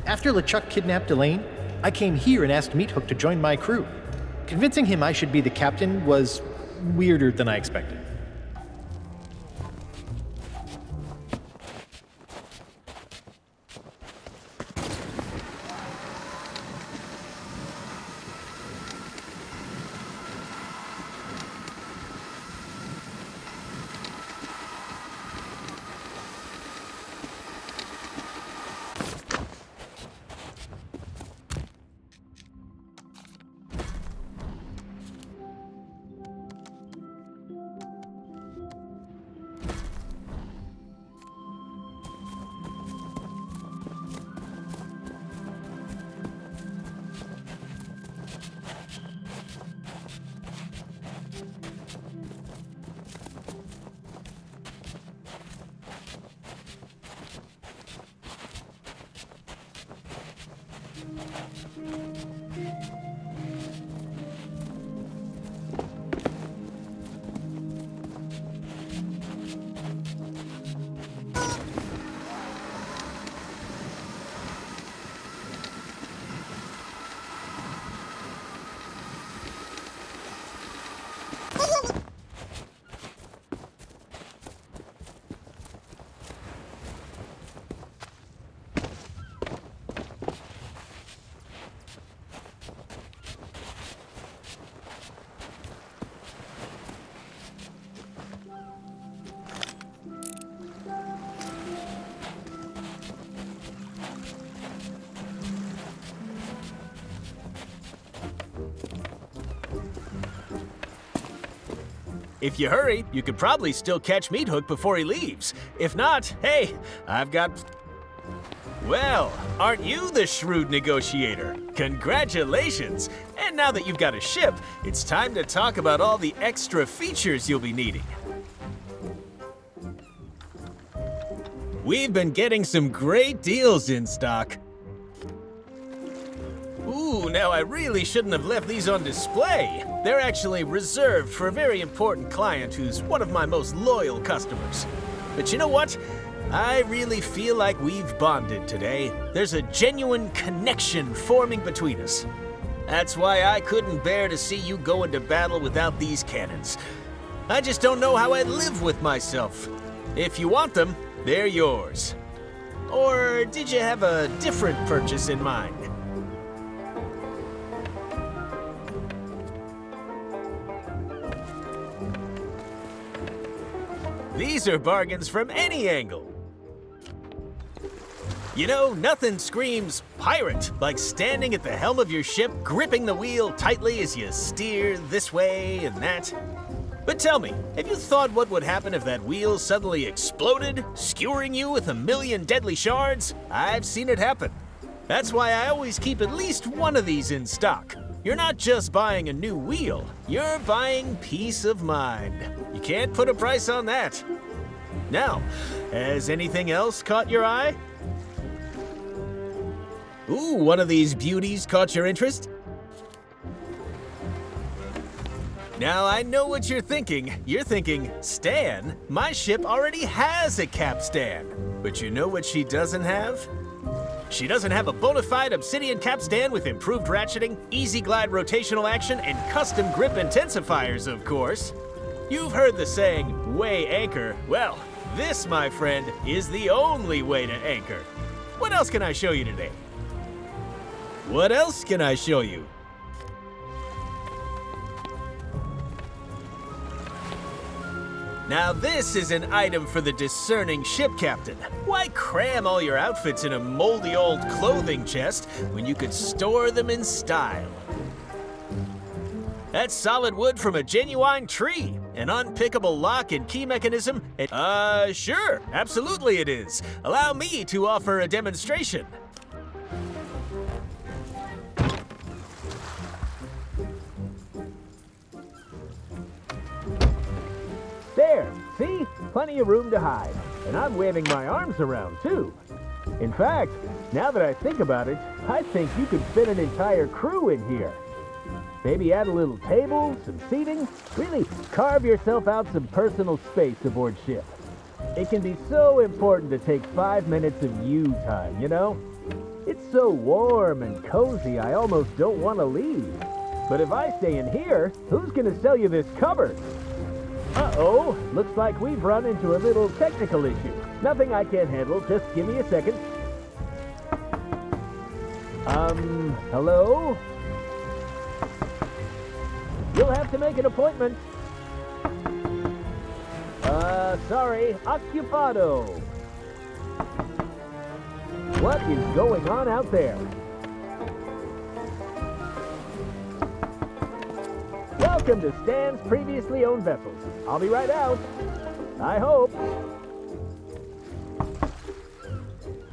After LeChuck kidnapped Elaine, I came here and asked Meathook to join my crew. Convincing him I should be the captain was weirder than I expected.
If you hurry, you could probably still catch Meathook before he leaves. If not, hey, I've got... Well, aren't you the shrewd negotiator? Congratulations! And now that you've got a ship, it's time to talk about all the extra features you'll be needing. We've been getting some great deals in stock. Ooh, now I really shouldn't have left these on display. They're actually reserved for a very important client who's one of my most loyal customers. But you know what? I really feel like we've bonded today. There's a genuine connection forming between us. That's why I couldn't bear to see you go into battle without these cannons. I just don't know how I'd live with myself. If you want them, they're yours. Or did you have a different purchase in mind? These are bargains from any angle. You know, nothing screams pirate like standing at the helm of your ship, gripping the wheel tightly as you steer this way and that. But tell me, have you thought what would happen if that wheel suddenly exploded, skewering you with 1,000,000 deadly shards? I've seen it happen. That's why I always keep at least one of these in stock. You're not just buying a new wheel, you're buying peace of mind. You can't put a price on that. Now, has anything else caught your eye? Ooh, one of these beauties caught your interest? Now, I know what you're thinking. You're thinking, Stan, my ship already has a capstan. But you know what she doesn't have? She doesn't have a bona fide obsidian capstan with improved ratcheting, easy glide rotational action, and custom grip intensifiers, of course. You've heard the saying, weigh anchor. Well, this, my friend, is the only way to anchor. What else can I show you today? What else can I show you? Now this is an item for the discerning ship captain. Why cram all your outfits in a moldy old clothing chest when you could store them in style? That's solid wood from a genuine tree. An unpickable lock and key mechanism. Sure, absolutely it is. Allow me to offer a demonstration.
There! See? Plenty of room to hide. And I'm waving my arms around, too. In fact, now that I think about it, I think you could fit an entire crew in here. Maybe add a little table, some seating. Really carve yourself out some personal space aboard ship. It can be so important to take 5 minutes of you time, you know? It's so warm and cozy, I almost don't want to leave. But if I stay in here, who's going to sell you this cupboard? Uh-oh, looks like we've run into a little technical issue. Nothing I can't handle, just give me a second. Hello? You'll have to make an appointment. Sorry, occupado. What is going on out there? Welcome to Stan's previously owned vessels. I'll be right out. I hope.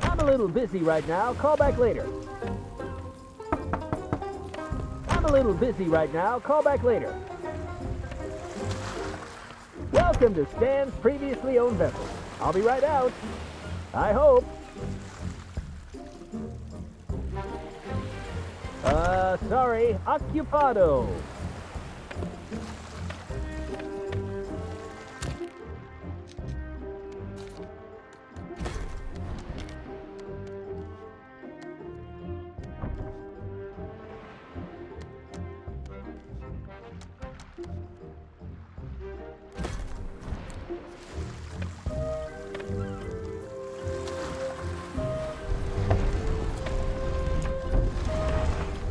I'm a little busy right now. Call back later. I'm a little busy right now. Call back later. Welcome to Stan's previously owned vessels. I'll be right out. I hope. Sorry, occupado.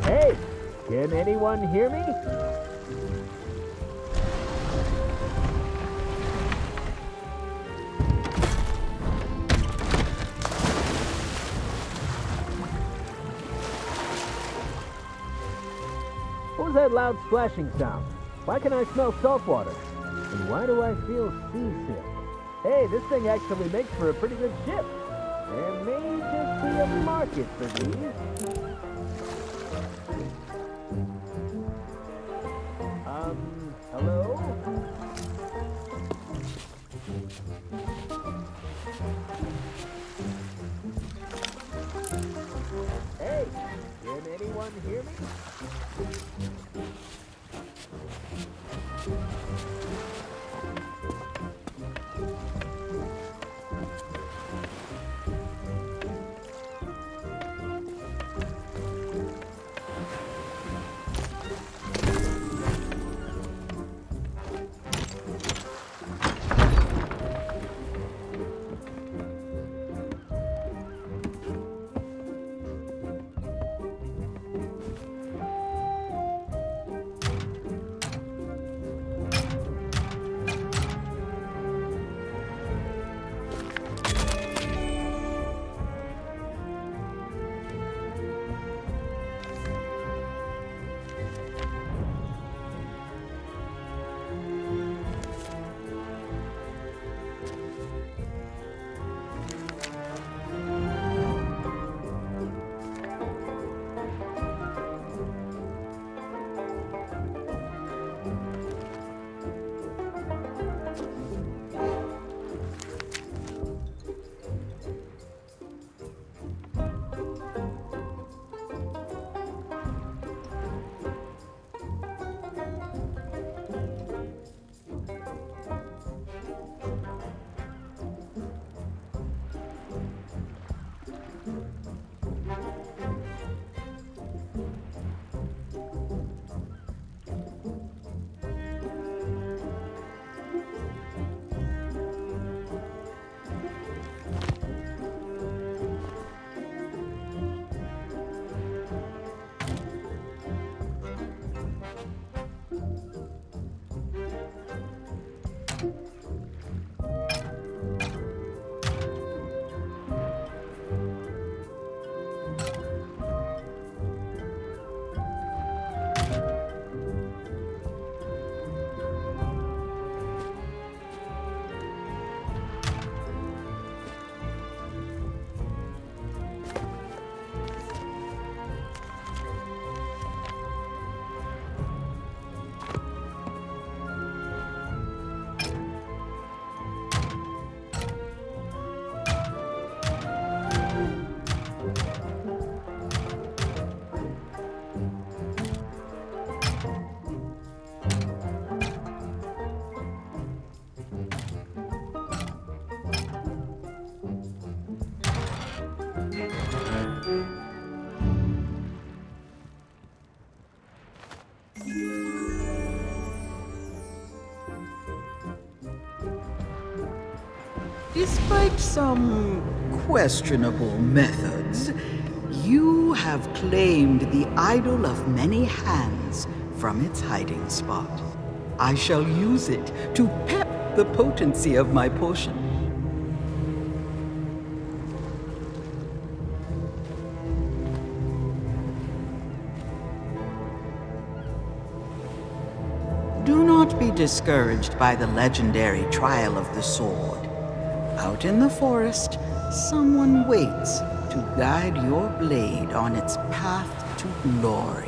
Hey, can anyone hear me? What was that loud splashing sound? Why can I smell salt water? And why do I feel seasick? Hey, this thing actually makes for a pretty good ship. There may just be a market for these. Hello? Hey, can anyone hear me?
Despite some questionable methods, you have claimed the idol of many hands from its hiding spot. I shall use it to pep the potency of my potion. Do not be discouraged by the legendary trial of the sword. Out in the forest, someone waits to guide your blade on its path to glory.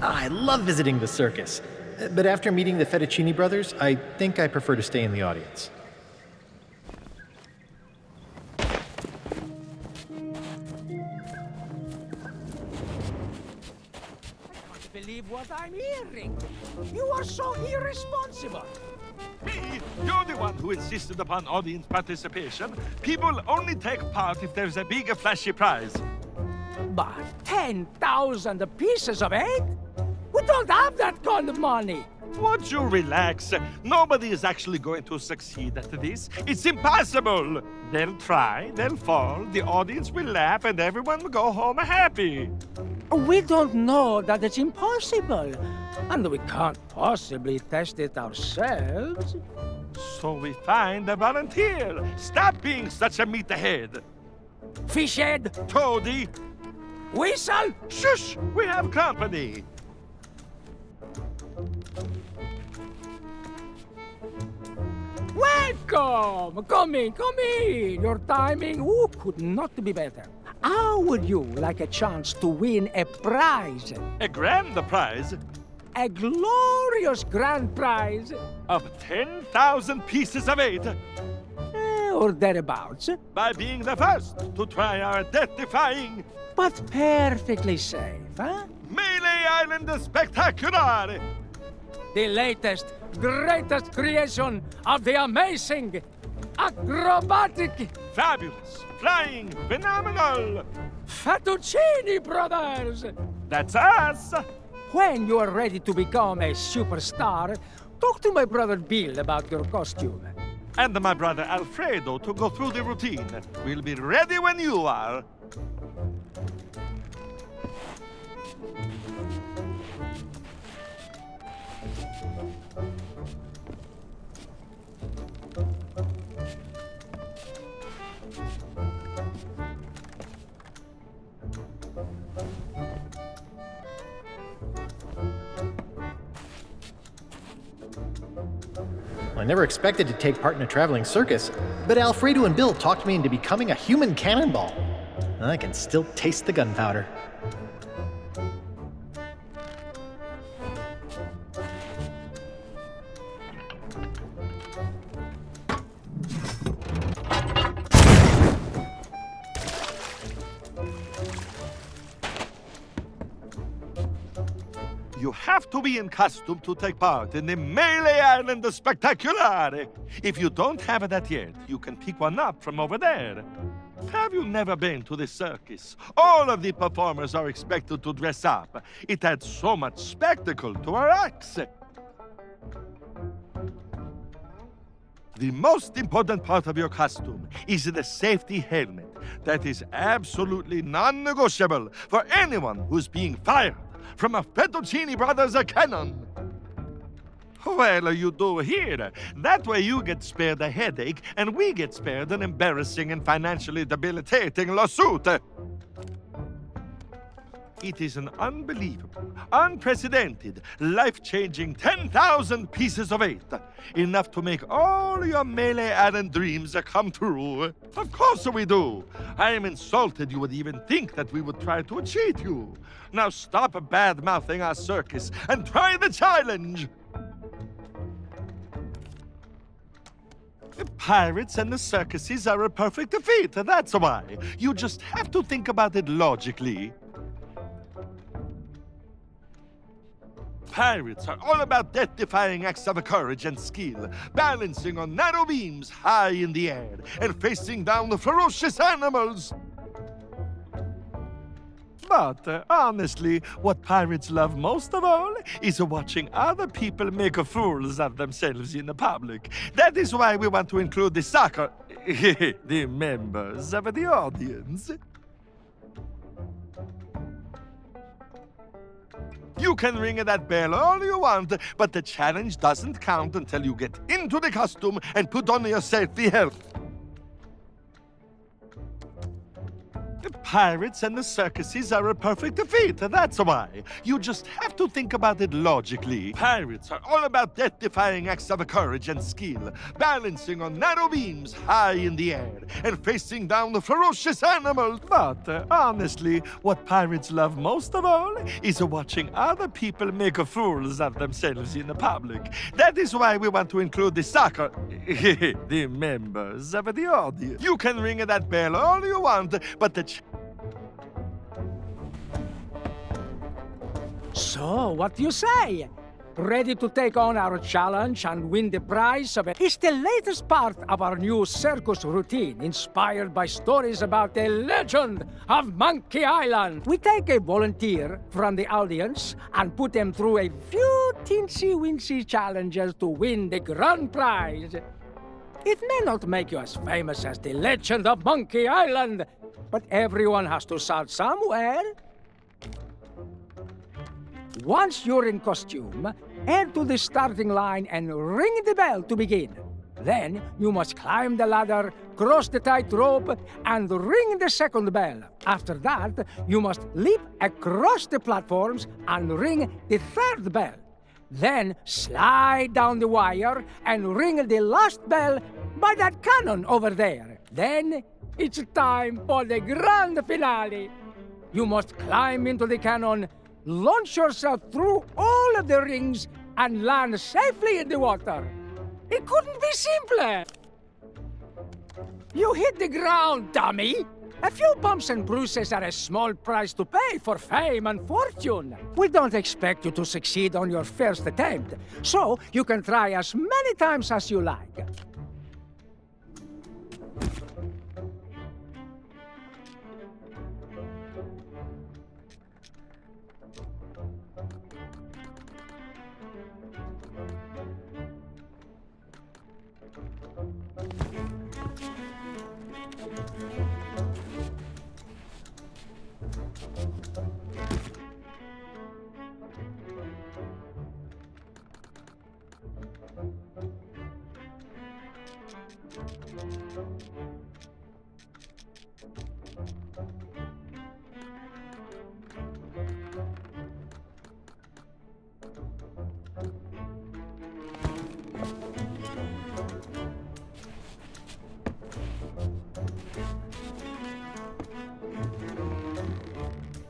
I love visiting the circus, but after meeting the Fettuccini brothers, I think I prefer to stay in the audience.
Believe what I'm hearing. You are so irresponsible.
Me? You're the one who insisted upon audience participation. People only take part if there's a big, flashy prize.
But 10,000 pieces of egg? We don't have that kind of money.
Won't you relax? Nobody is actually going to succeed at this. It's impossible. They'll try, they'll fall, the audience will laugh, and everyone will go home happy.
We don't know that it's impossible. And we can't possibly test it ourselves.
So we find a volunteer. Stop being such a meathead.
Fishhead.
Toady.
Whistle.
Shush! We have company.
Welcome! Come in, come in! Your timing could not be better. How would you like a chance to win a prize?
A grand prize?
A glorious grand prize.
Of 10,000 pieces of eight.
Or thereabouts.
By being the first to try our death-defying...
But perfectly safe, huh?
Mêlée Island Spectacular!
The latest, greatest creation of the amazing, acrobatic...
Fabulous, flying, phenomenal!
Fettuccini brothers!
That's us!
When you are ready to become a superstar, talk to my brother Bill about your costume.
And my brother Alfredo to go through the routine. We'll be ready when you are.
I never expected to take part in a traveling circus, but Alfredo and Bill talked me into becoming a human cannonball. I can still taste the gunpowder.
You have to be in costume to take part in the Mêlée Island Spectacular. If you don't have that yet, you can pick one up from over there. Have you never been to the circus? All of the performers are expected to dress up. It adds so much spectacle to our acts. The most important part of your costume is the safety helmet. That is absolutely non-negotiable for anyone who's being fired from a Fettuccine Brothers cannon. Well, you do here. That way you get spared a headache, and we get spared an embarrassing and financially debilitating lawsuit. It is an unbelievable, unprecedented, life-changing 10,000 pieces of eight. Enough to make all your Mêlée Island dreams come true. Of course we do. I am insulted you would even think that we would try to cheat you. Now stop bad-mouthing our circus and try the challenge. The pirates and the circuses are a perfect fit, that's why. You just have to think about it logically. Pirates are all about death-defying acts of courage and skill, balancing on narrow beams high in the air, and facing down the ferocious animals. But honestly, what pirates love most of all is watching other people make fools of themselves in the public. That is why we want to include the members of the audience. You can ring that bell all you want, but the challenge doesn't count until you get into the costume and put on your safety helmet. The pirates and the circuses are a perfect fit, that's why. You just have to think about it logically. Pirates are all about death-defying acts of courage and skill, balancing on narrow beams high in the air, and facing down the ferocious animals. But honestly, what pirates love most of all is watching other people make fools of themselves in the public. That is why we want to include the members of the audience. You can ring that bell all you want, but the
So, what do you say? Ready to take on our challenge and win the prize of it? It's the latest part of our new circus routine, inspired by stories about the legend of Monkey Island. We take a volunteer from the audience and put them through a few teensy-weensy challenges to win the grand prize. It may not make you as famous as the legend of Monkey Island, but everyone has to start somewhere. Once you're in costume, head to the starting line and ring the bell to begin. Then you must climb the ladder, cross the tightrope, and ring the second bell. After that, you must leap across the platforms and ring the third bell. Then slide down the wire and ring the last bell by that cannon over there. Then it's time for the grand finale. You must climb into the cannon, launch yourself through all of the rings, and land safely in the water. It couldn't be simpler. You hit the ground, dummy. A few bumps and bruises are a small price to pay for fame and fortune. We don't expect you to succeed on your first attempt, so you can try as many times as you like.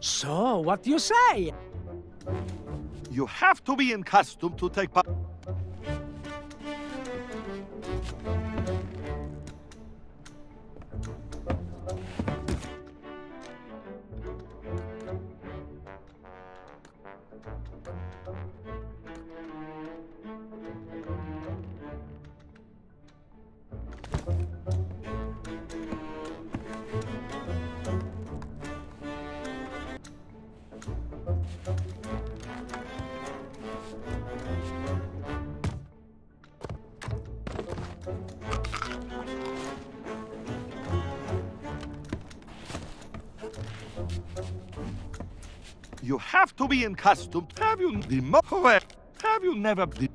So, what do you say?
You have to be in costume to take part. You have to be in costume. Have you Have you never been?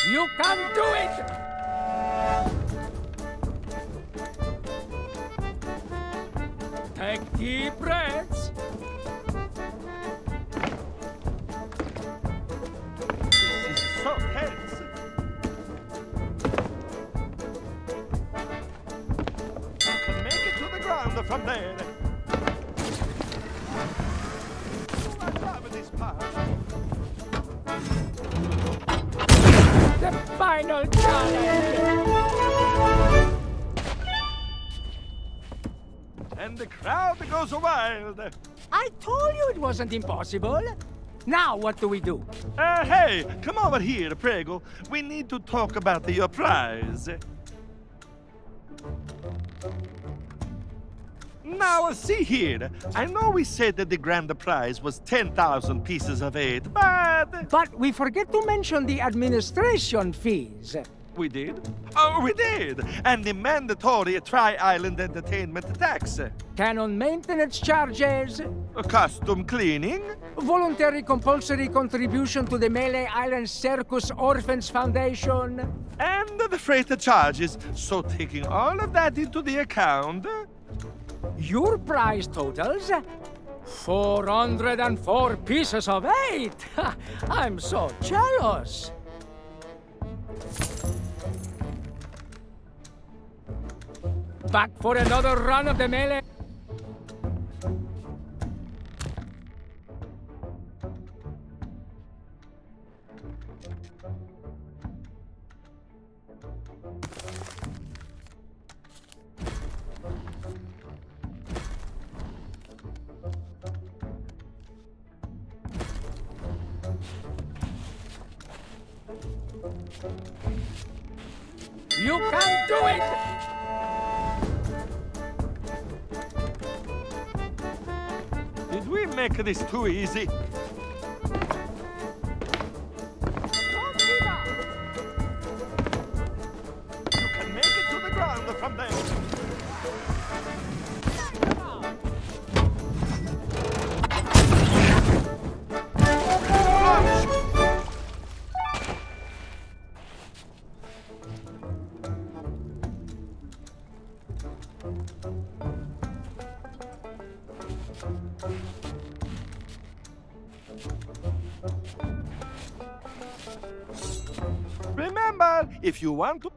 You can do it! Take deep breaths.
This is so tense. You can make it to the ground from there. I love this part.
The final challenge!
And the crowd goes wild.
I told you it wasn't impossible. Now what do we do?
Hey, come over here, Prego. We need to talk about your prize. Now, see here. I know we said that the grand prize was 10,000 pieces of 8, but...
But we forget to mention the administration fees.
We did? Oh, we did! And the mandatory Tri-Island entertainment tax.
Canon maintenance charges.
Costume cleaning.
Voluntary compulsory contribution to the Mêlée Island Circus Orphans Foundation.
And the freight charges. So taking all of that into the account...
Your prize totals 404 pieces of 8. I'm so jealous. Back for another run of the Mêlée. You can do it!
Did we make this too easy?
Don't give up!
You can make it to the ground from there. Remember, if you want to...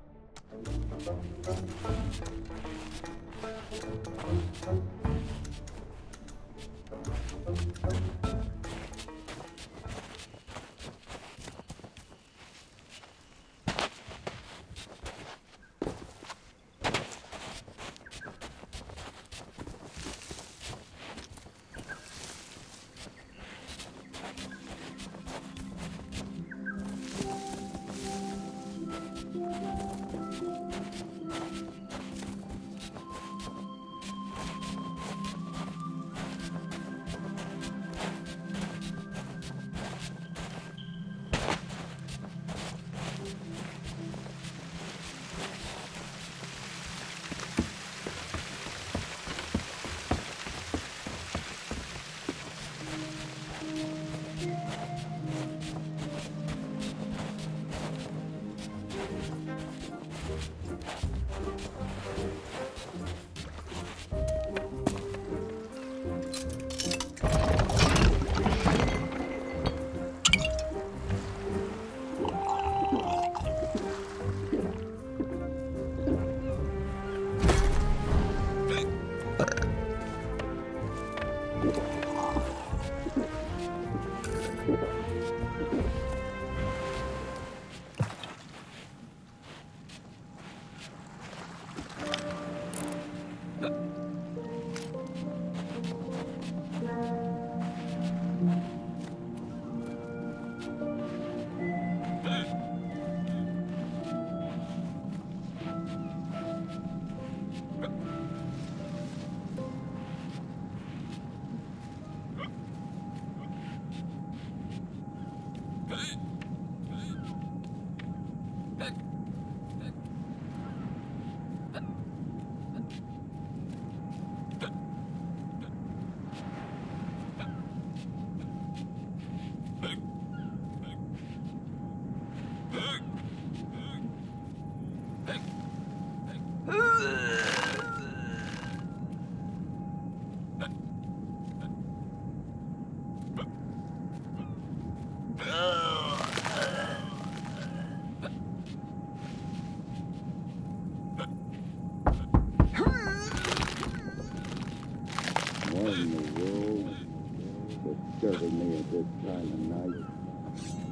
disturbing me at this time of night.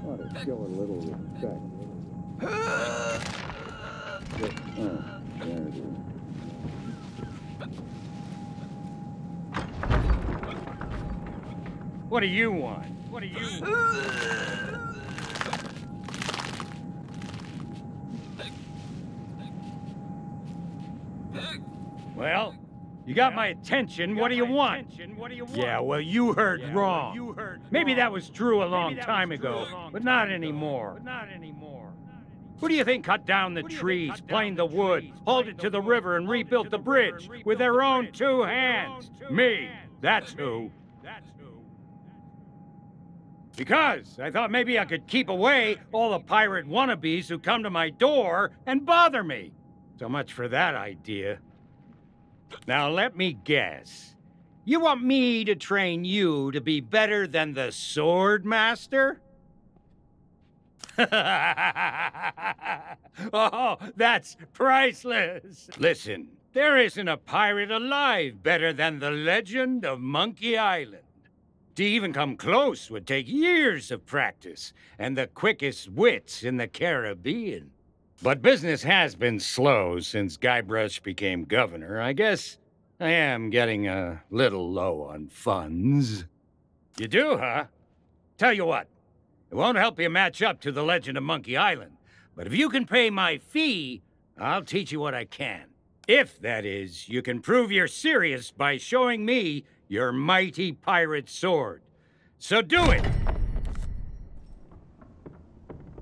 Ought to show a little respect. Oh, there it is.
What do you want? What do you want? Well, you got my attention. What do you want? Yeah, well, you heard wrong. Maybe that was true a long time ago, but not anymore. Who do you think cut down the trees, planed the wood, hauled it to the river, and rebuilt the bridge with their own 2 hands? Me. That's who. Because I thought maybe I could keep away all the pirate wannabes who come to my door and bother me. So much for that idea. Now let me guess. You want me to train you to be better than the Sword Master? Oh, that's priceless. Listen, there isn't a pirate alive better than the legend of Monkey Island. To even come close would take years of practice and the quickest wits in the Caribbean. But business has been slow since Guybrush became governor. I guess I am getting a little low on funds. You do, huh? Tell you what, it won't help you match up to the legend of Monkey Island, but if you can pay my fee, I'll teach you what I can. If, that is, you can prove you're serious by showing me your mighty pirate sword. So do it!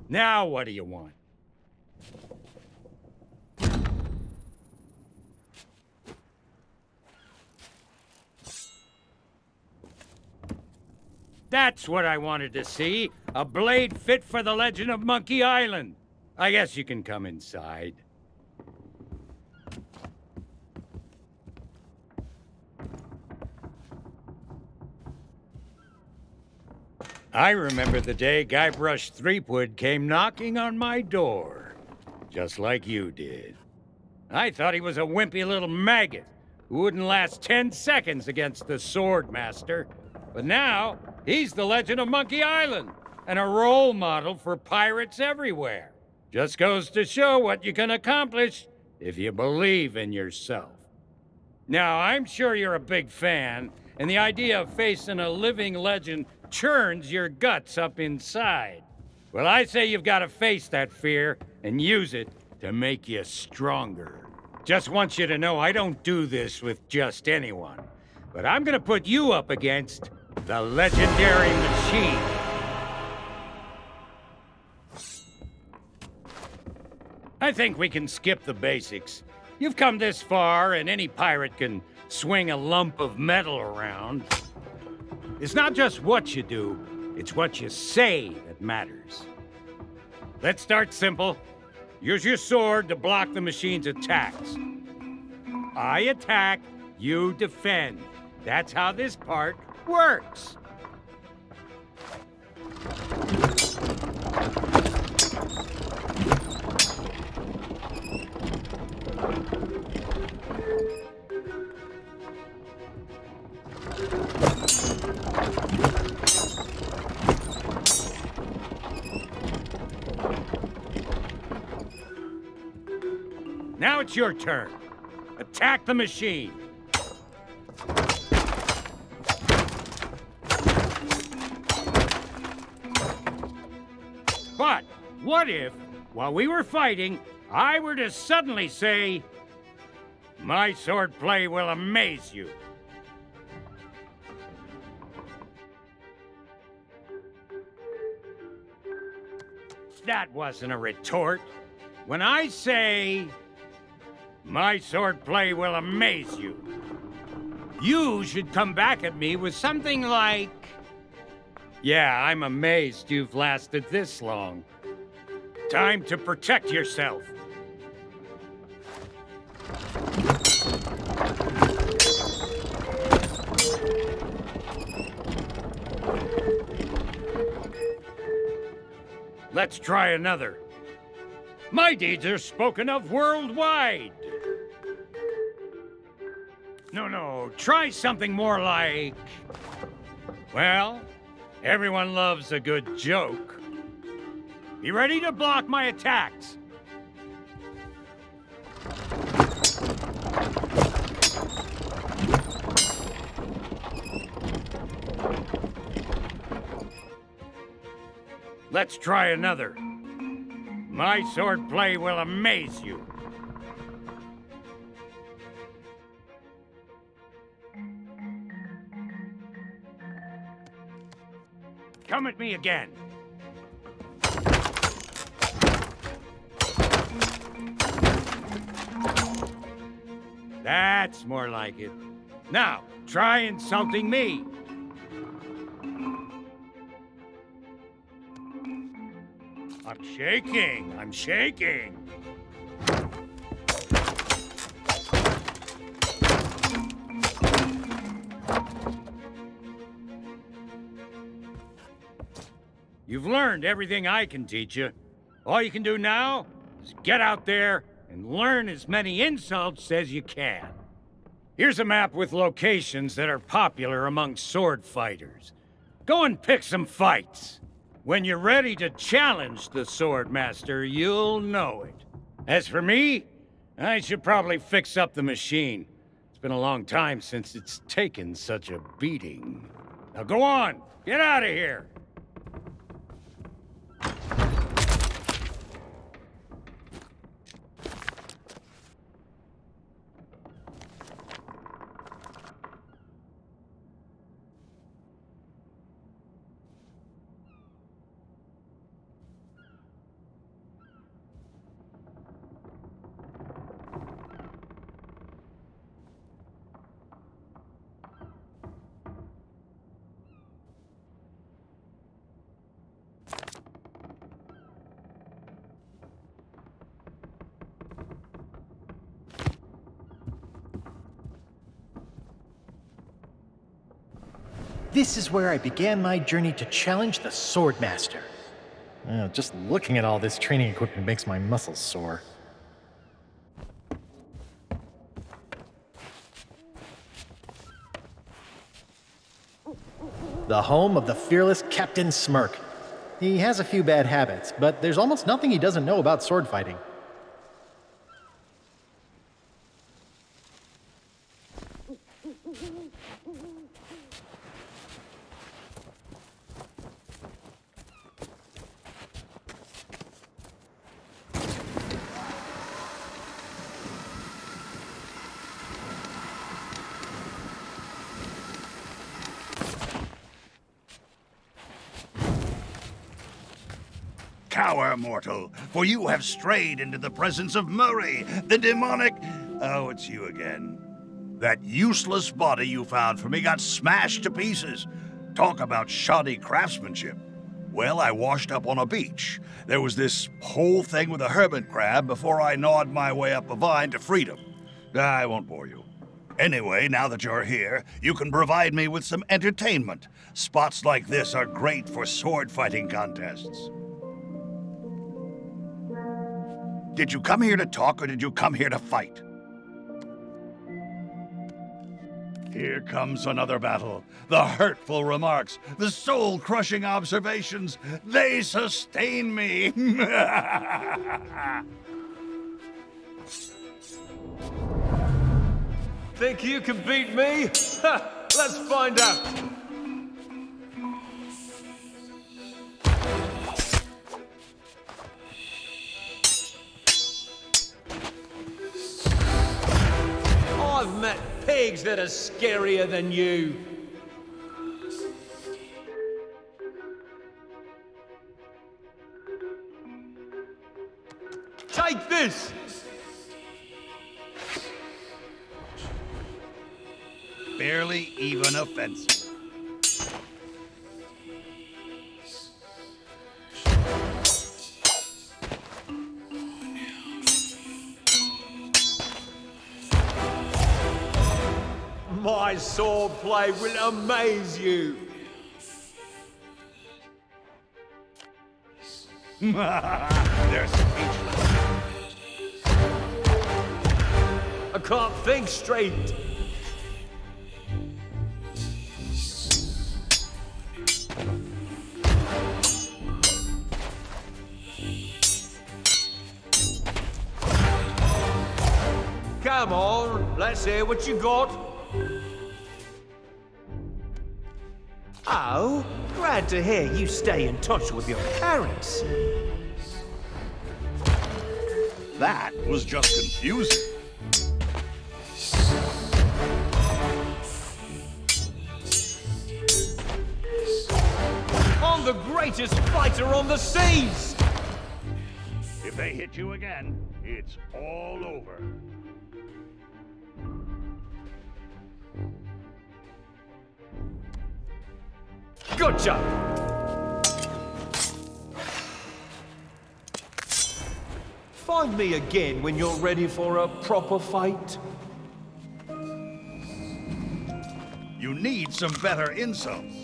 Now what do you want? That's what I wanted to see. A blade fit for the legend of Monkey Island. I guess you can come inside. I remember the day Guybrush Threepwood came knocking on my door. Just like you did. I thought he was a wimpy little maggot who wouldn't last 10 seconds against the Sword Master. But now, he's the legend of Monkey Island and a role model for pirates everywhere. Just goes to show what you can accomplish if you believe in yourself. Now, I'm sure you're a big fan, and the idea of facing a living legend churns your guts up inside. Well, I say you've got to face that fear and use it to make you stronger. Just want you to know I don't do this with just anyone, but I'm gonna put you up against the legendary machine. I think we can skip the basics. You've come this far, and any pirate can swing a lump of metal around. It's not just what you do, it's what you say that matters. Let's start simple. Use your sword to block the machine's attacks. I attack, you defend. That's how this part works. Now it's your turn. Attack the machine. But what if, while we were fighting, I were to suddenly say, "My swordplay will amaze you"? That wasn't a retort. When I say, "My swordplay will amaze you," you should come back at me with something like, "Yeah, I'm amazed you've lasted this long. Time to protect yourself." Let's try another. My deeds are spoken of worldwide. No, try something more like, well, Everyone loves a good joke. Be ready to block my attacks. Let's try another. My swordplay will amaze you. Come at me again. That's more like it. Now, try insulting me. I'm shaking. I'm shaking. You've learned everything I can teach you. All you can do now is get out there and learn as many insults as you can. Here's a map with locations that are popular among sword fighters. Go and pick some fights. When you're ready to challenge the sword master, you'll know it. As for me, I should probably fix up the machine. It's been a long time since it's taken such a beating. Now go on, get out of here.
This is where I began my journey to challenge the Swordmaster. Just looking at all this training equipment makes my muscles sore. The home of the fearless Captain Smirk. He has a few bad habits, but there's almost nothing he doesn't know about sword fighting.
Cower, mortal, for you have strayed into the presence of Murray, the demonic... Oh, it's you again. That useless body you found for me got smashed to pieces. Talk about shoddy craftsmanship. Well, I washed up on a beach. There was this whole thing with a hermit crab before I gnawed my way up a vine to freedom. I won't bore you. Anyway, now that you're here, you can provide me with some entertainment. Spots like this are great for sword fighting contests. Did you come here to talk, or did you come here to fight? Here comes another battle. The hurtful remarks, the soul-crushing observations, they sustain me.
Think you can beat me? Ha! Let's find out. I've met pigs that are scarier than you. Take this!
Barely even offensive.
My swordplay will amaze you.
They're speechless.
I can't think straight. Come on, let's hear what you got. Oh, glad to hear you stay in touch with your parents.
That was just confusing.
I'm the greatest fighter on the seas!
If they hit you again, it's all over.
Gotcha! Find me again when you're ready for a proper fight.
You need some better insults.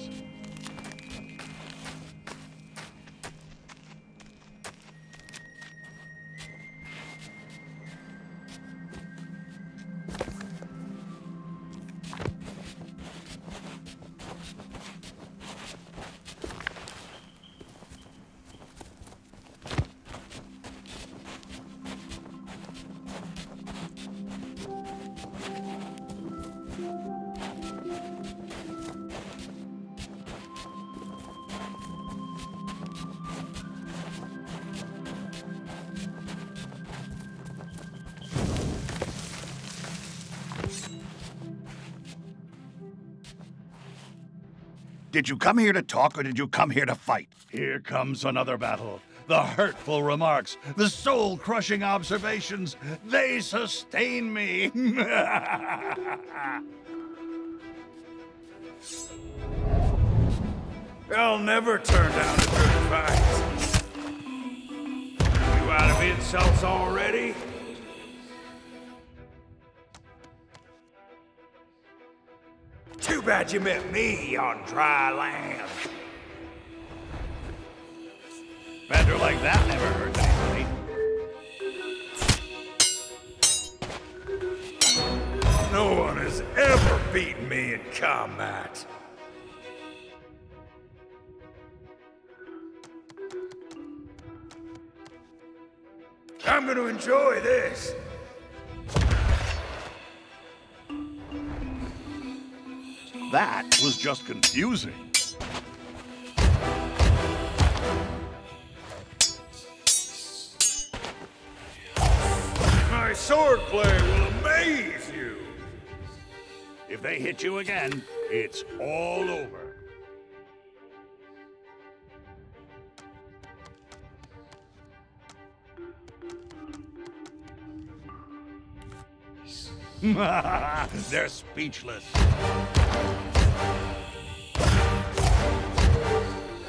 Did you come here to talk, or did you come here to fight? Here comes another battle. The hurtful remarks, the soul-crushing observations, they sustain me.
I'll never turn down a good fight. You out of insults already? Too bad you met me on dry land.
Banter like that never hurt anybody.
No one has ever beaten me in combat. I'm gonna enjoy this.
That was just confusing.
My swordplay will amaze you.
If they hit you again, it's all over. They're speechless.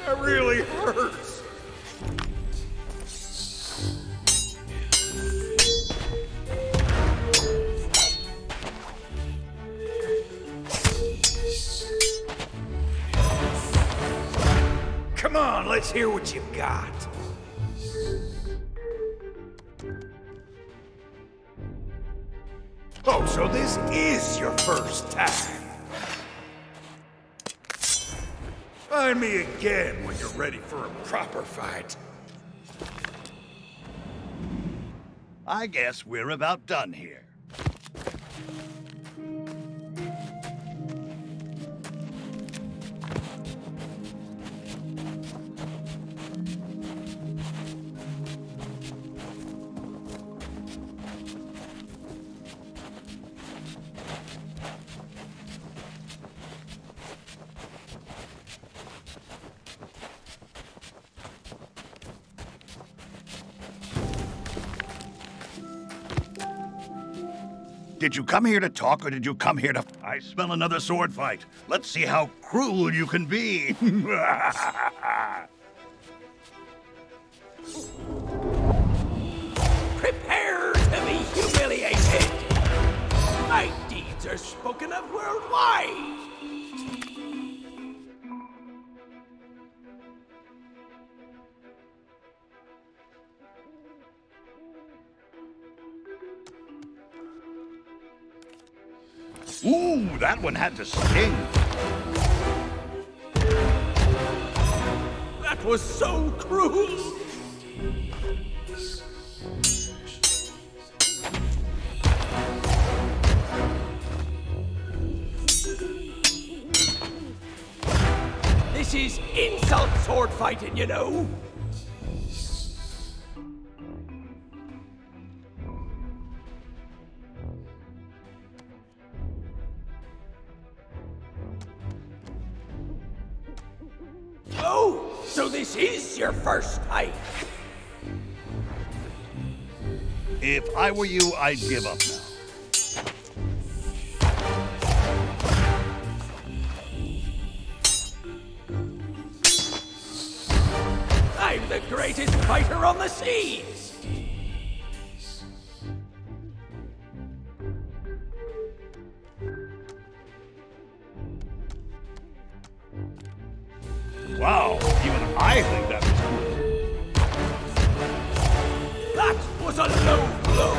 That really hurts. Come on, let's hear what you've got. Oh, so this is your first time. Find me again when you're ready for a proper fight.
I guess we're about done here. Did you come here to talk, or did you come here to... I smell another sword fight. Let's see how cruel you can be.
Prepare to be humiliated. My deeds are spoken of worldwide.
Ooh, that one had to sting.
That was so cruel.
insult sword fighting, you know. Oh, so this is your first fight.
If I were you, I'd give up now.
I'm the greatest fighter on the seas!
Wow, even I think that was cool.
That was a low blow!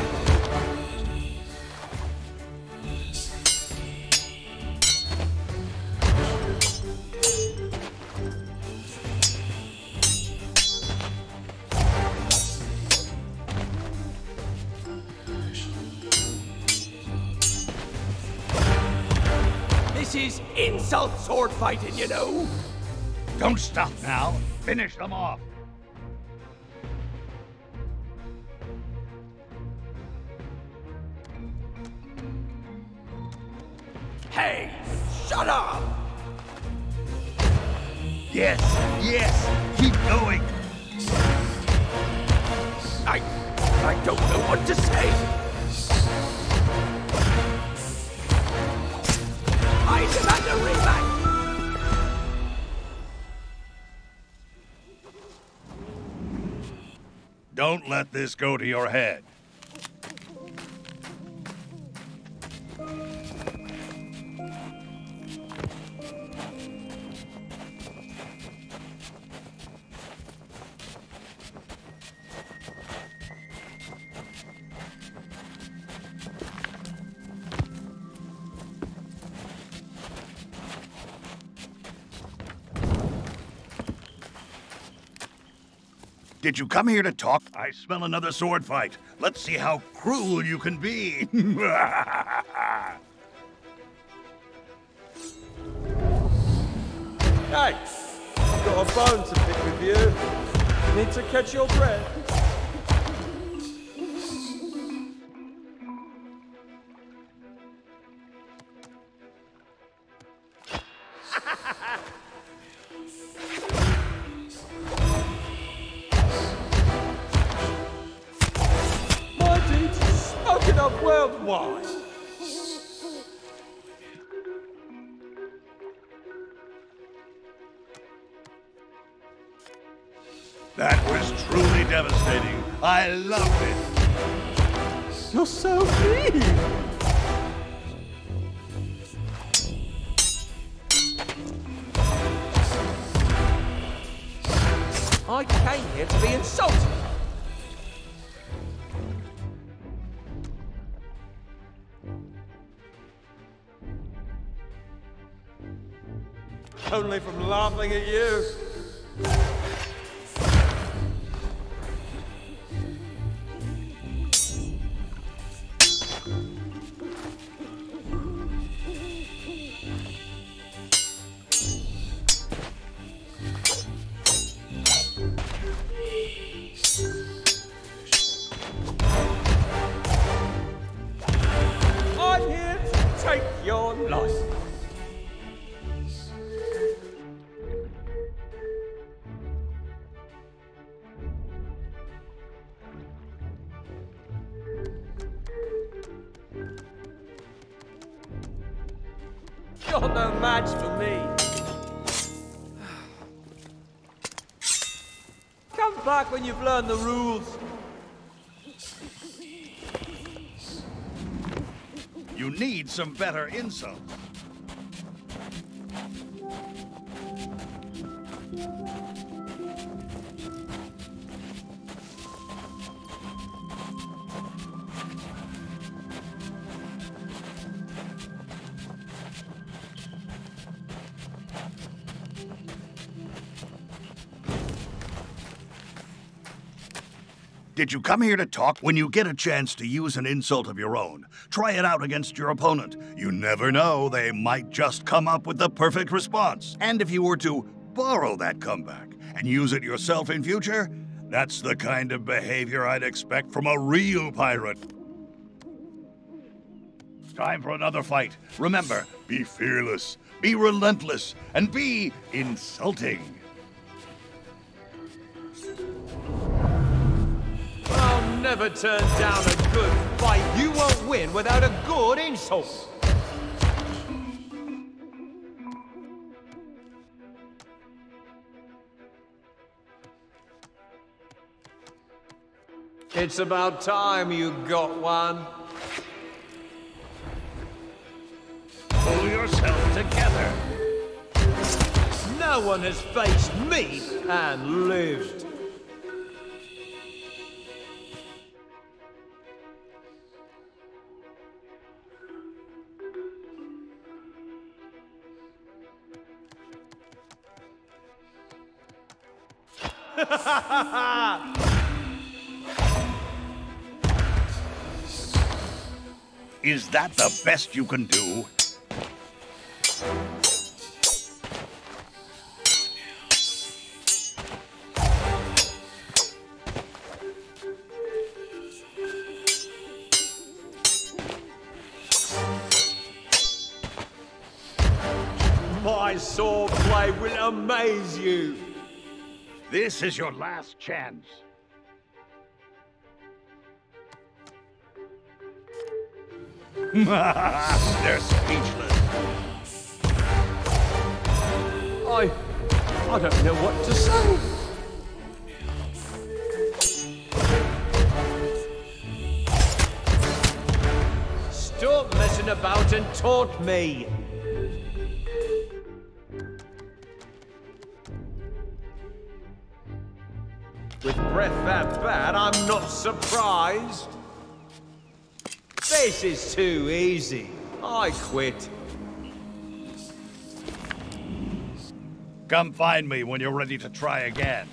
This is insult sword fighting, you know.
Don't stop now. Finish them off.
Hey, shut up!
Yes, yes, keep going.
I don't know what to say. I demand a rematch!
Don't let this go to your head. Did you come here to talk? I smell another sword fight. Let's see how cruel you can be.
Hey, I've got a bone to pick with you. Need to catch your breath. My deeds are spoken of worldwide.
That was truly devastating. I loved it.
You're so mean. I came here to be insulted. Only from laughing at you. I'm here to take your life. You're no match for me. Come back when you've learned the rules.
You need some better insults. Did you come here to talk? When you get a chance to use an insult of your own, try it out against your opponent. You never know, they might just come up with the perfect response. And if you were to borrow that comeback and use it yourself in future, that's the kind of behavior I'd expect from a real pirate. Time for another fight. Remember, be fearless, be relentless, and be insulting.
I'll never turn down a good fight. You won't win without a good insult. It's about time you got one.
Pull yourself together.
No one has faced me and lived.
Is that the best you can do?
My swordplay will amaze you.
This is your last chance. They're speechless.
I don't know what to say. Stop messing about and taunt me. With breath that bad, I'm not surprised. This is too easy. I quit.
Come find me when you're ready to try again.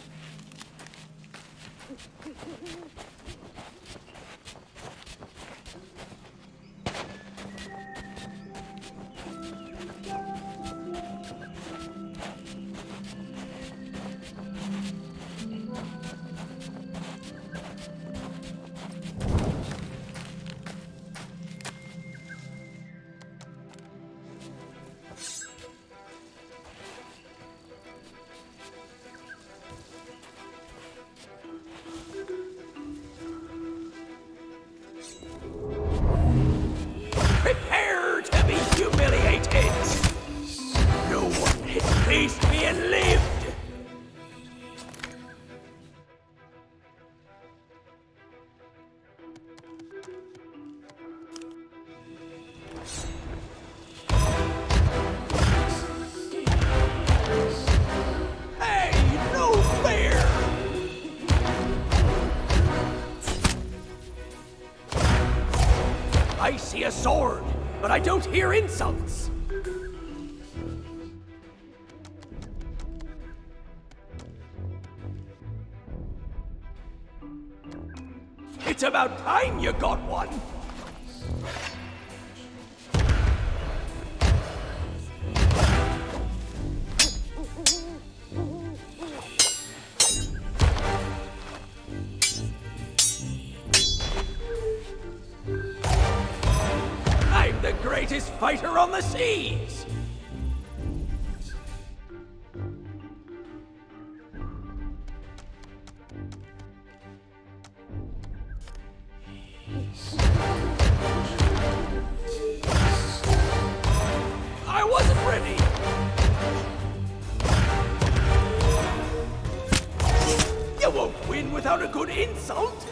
Prepare to be humiliated! No one has faced me and lived! Hey, no fair! I see a sword, but I don't hear insults. It's about time you got one. I'm the greatest fighter on the seas. I wasn't ready. You won't win without a good insult.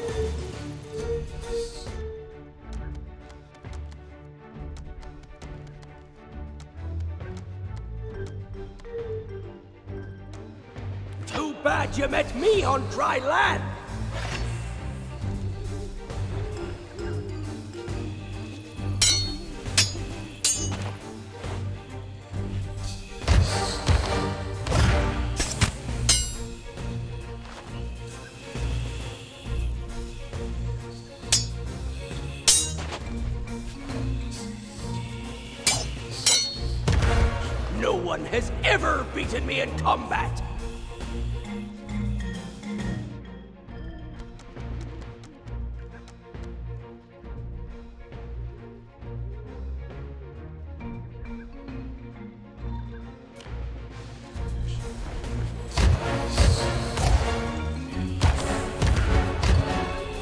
Too bad you met me on dry land. No
one has ever beaten me in combat!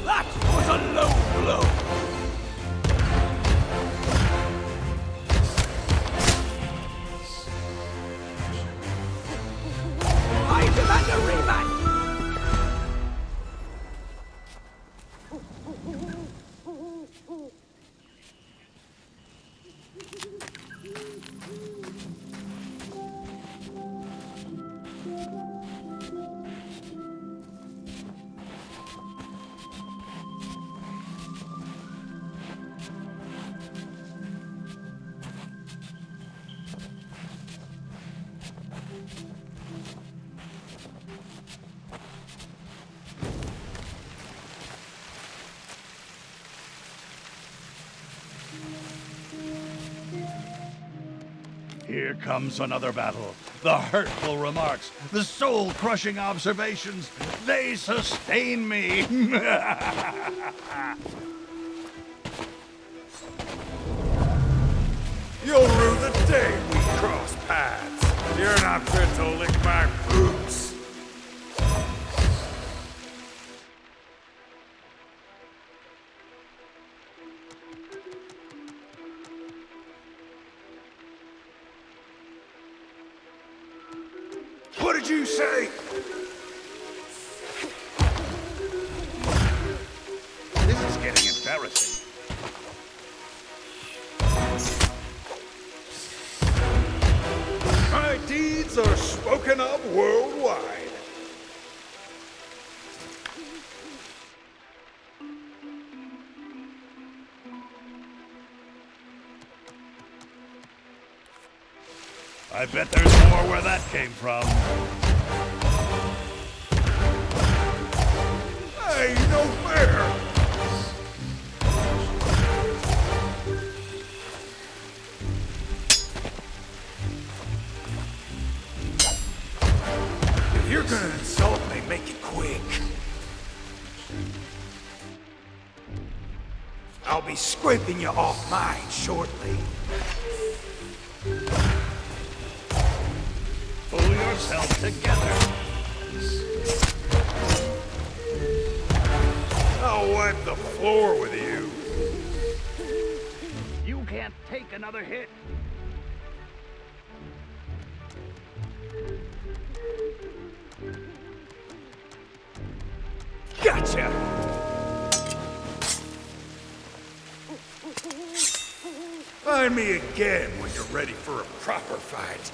That was a low blow! I demand a rematch!
Here comes another battle. The hurtful remarks, the soul-crushing observations, they sustain me.
You'll rue the day we cross paths. You're not fit to lick my boots. What did you say?
This is getting embarrassing.
My deeds are spoken of worldwide.
I bet there's more where that came from.
Hey, no fair! If you're gonna insult me, make it quick. I'll be scraping you off mine shortly.
Pull yourself together.
I'll wipe the floor with you.
You can't take another hit.
Gotcha! Find me again when you're ready for a proper fight.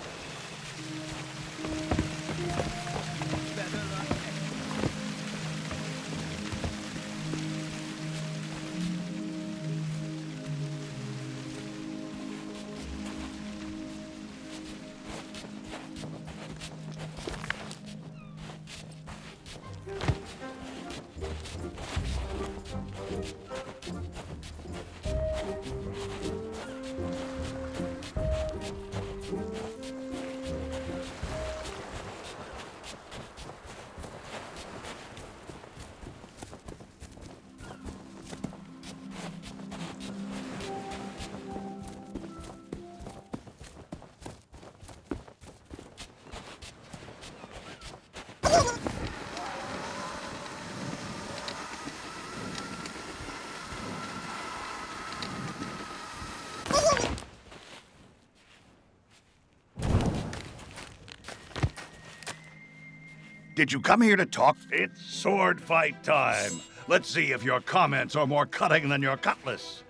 Did you come here to talk? It's sword fight time. Let's see if your comments are more cutting than your cutlass.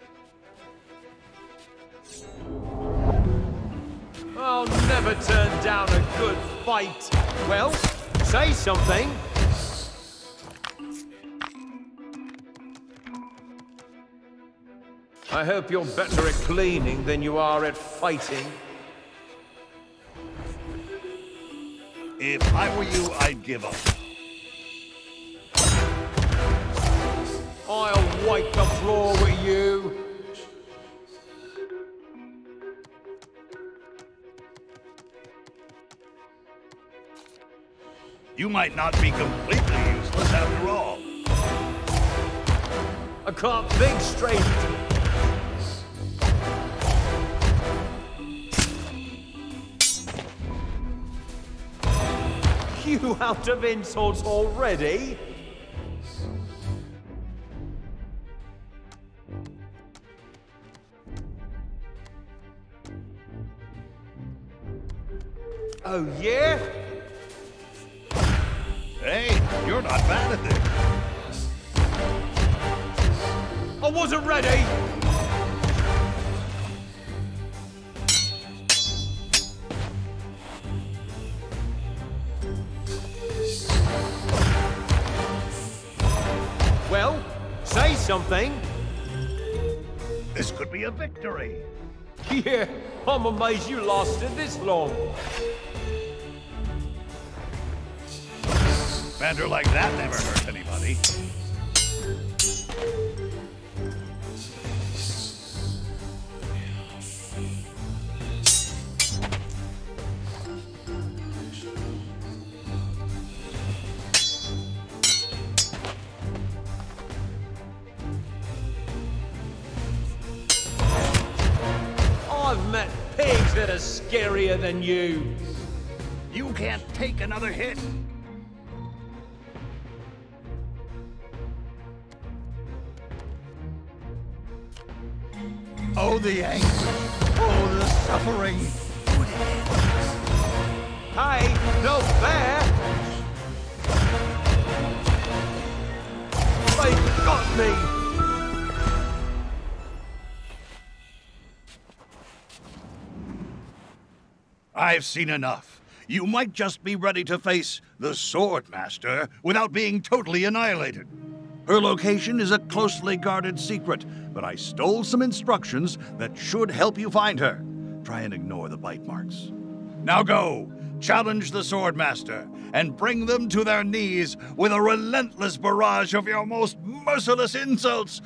I'll never turn down a good fight. Well, say something. I hope you're better at cleaning than you are at fighting.
If I were you, I'd give up.
I'll wipe the floor with you.
You might not be completely useless after all.
I can't think straight. You out of insults already? Oh, yeah?
Hey, you're not bad at this.
I wasn't ready! Well, say something.
This could be a victory.
Yeah, I'm amazed you lasted this long.
Banter like that never hurt anybody.
I've met pigs that are scarier than you.
You can't take another hit. Oh, the anger. Oh, the suffering.
Hey, no fair! They got me!
I've seen enough. You might just be ready to face the Swordmaster without being totally annihilated. Her location is a closely guarded secret, but I stole some instructions that should help you find her. Try and ignore the bite marks. Now go, challenge the Swordmaster, and bring them to their knees with a relentless barrage of your most merciless insults.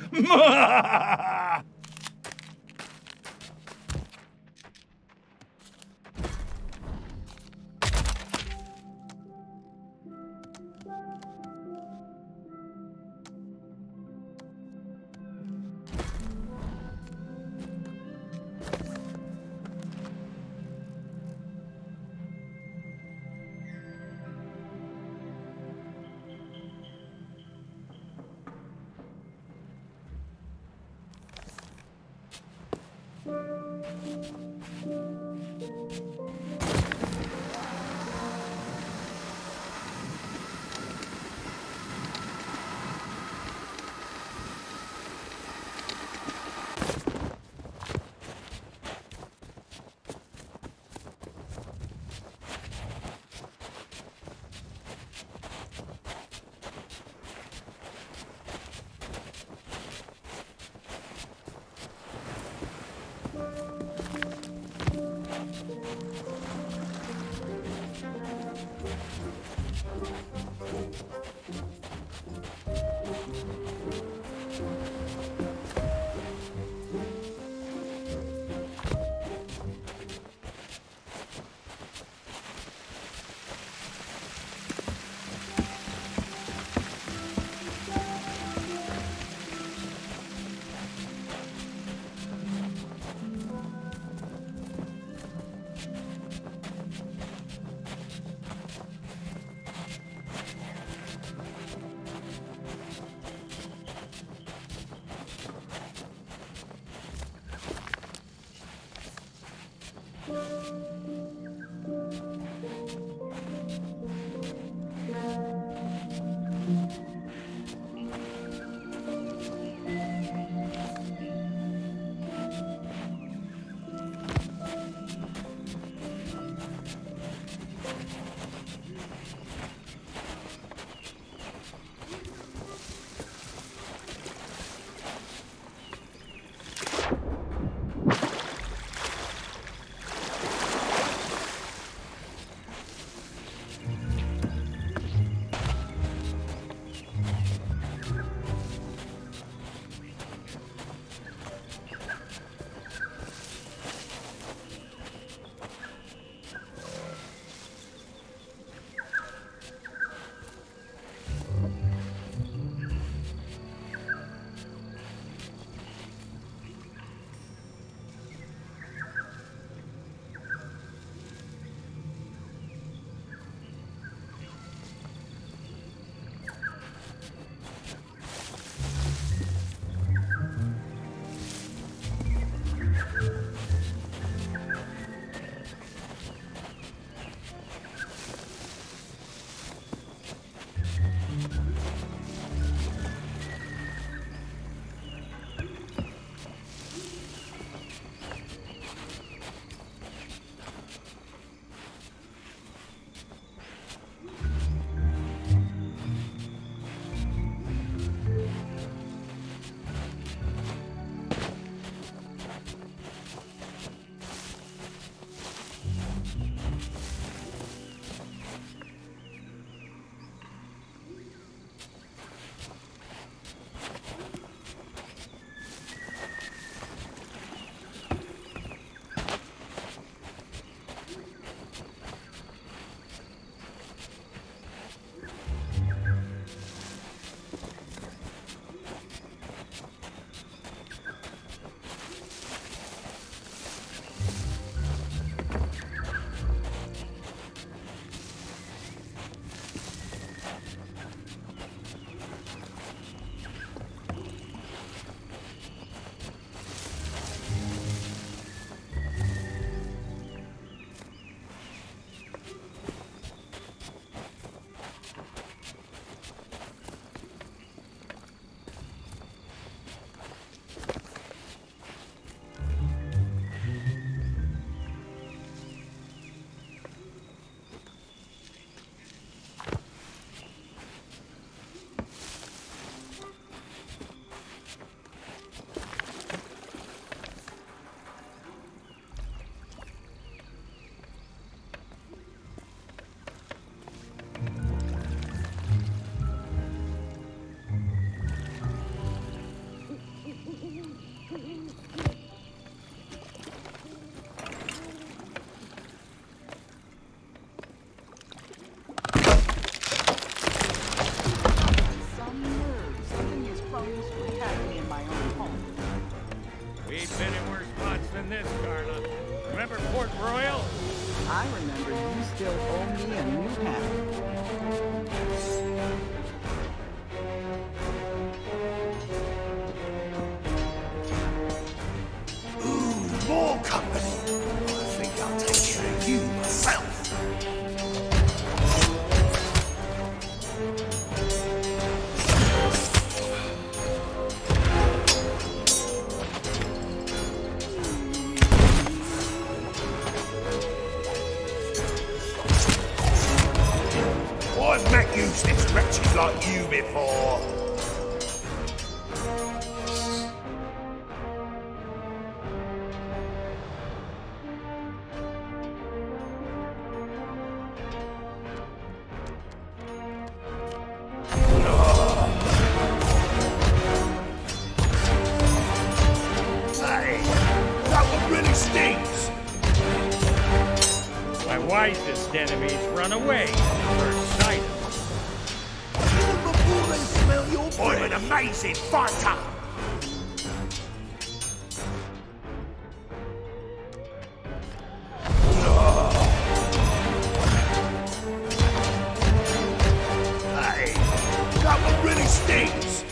attack me in my own home.
We've been in worse spots than this, Carla. Remember Port Royal?
I remember you still owe me a new hat.
Ooh, more company. I think I'll take care of you myself. I've met useless wretches like you before. Hey, that one really stings.
My wisest enemies run away at the first sight of
Before they smell your breath. I'm an amazing fighter. Hey, that one really stings.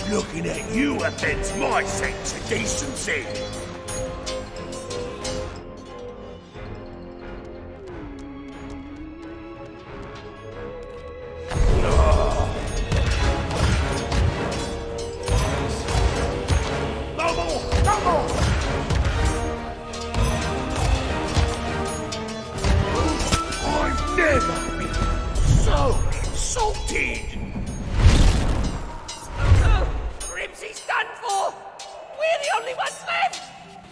Looking at you offends my sense of decency. No more! No more! I've never been so insulted!
Grimsy's done for! We're the only ones left!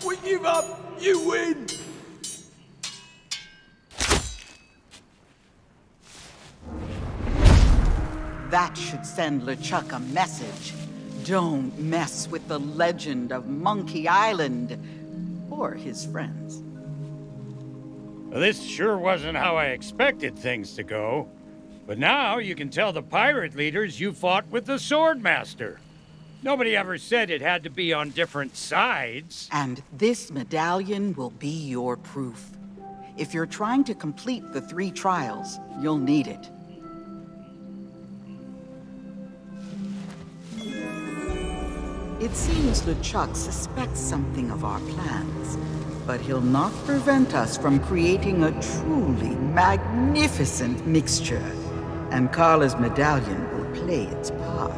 We give up, you win!
That should send LeChuck a message. Don't mess with the legend of Monkey Island or his friends.
Well, this sure wasn't how I expected things to go. But now you can tell the pirate leaders you fought with the Swordmaster. Nobody ever said it had to be on different sides.
And this medallion will be your proof. If you're trying to complete the 3 trials, you'll need it. It seems LeChuck suspects something of our plans, but he'll not prevent us from creating a truly magnificent mixture, and Carla's medallion will play its part.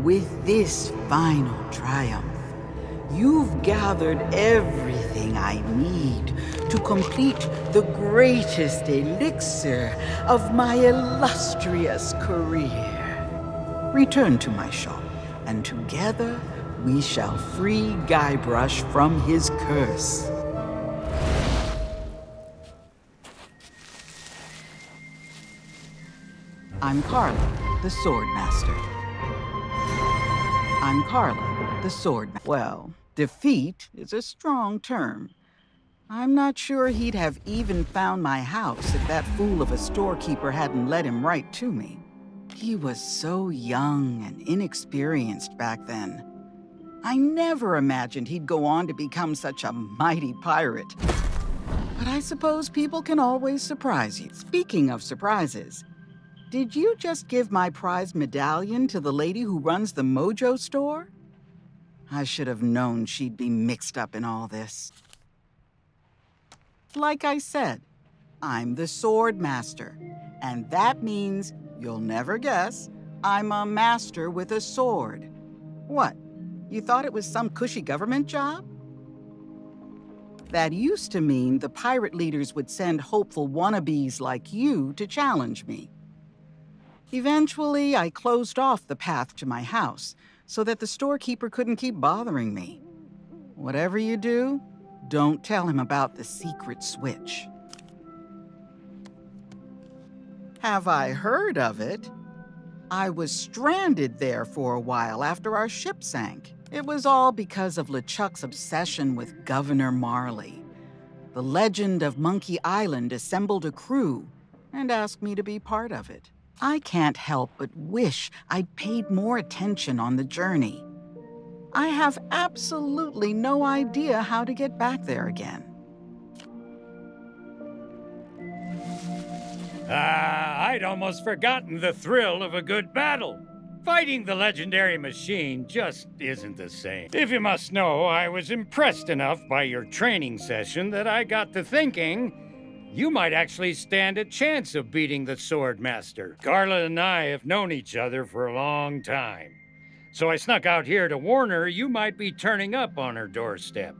With this final triumph, you've gathered everything I need to complete the greatest elixir of my illustrious career. Return to my shop, and together we shall free Guybrush from his curse. I'm Carla, the Swordmaster. I'm Carla, the Swordmaster. Well, defeat is a strong term. I'm not sure he'd have even found my house if that fool of a storekeeper hadn't led him right to me. He was so young and inexperienced back then. I never imagined he'd go on to become such a mighty pirate. But I suppose people can always surprise you. Speaking of surprises, did you just give my prized medallion to the lady who runs the Mojo store? I should have known she'd be mixed up in all this. Like I said, I'm the Swordmaster, and that means, you'll never guess, I'm a master with a sword. What, you thought it was some cushy government job? That used to mean the pirate leaders would send hopeful wannabes like you to challenge me. Eventually, I closed off the path to my house so that the storekeeper couldn't keep bothering me. Whatever you do, don't tell him about the secret switch. Have I heard of it? I was stranded there for a while after our ship sank. It was all because of LeChuck's obsession with Governor Marley. The legend of Monkey Island assembled a crew and asked me to be part of it. I can't help but wish I'd paid more attention on the journey. I have absolutely no idea how to get back there again.
I'd almost forgotten the thrill of a good battle. Fighting the legendary machine just isn't the same. If you must know, I was impressed enough by your training session that I got to thinking you might actually stand a chance of beating the Sword Master. Carla and I have known each other for a long time. So I snuck out here to warn her you might be turning up on her doorstep.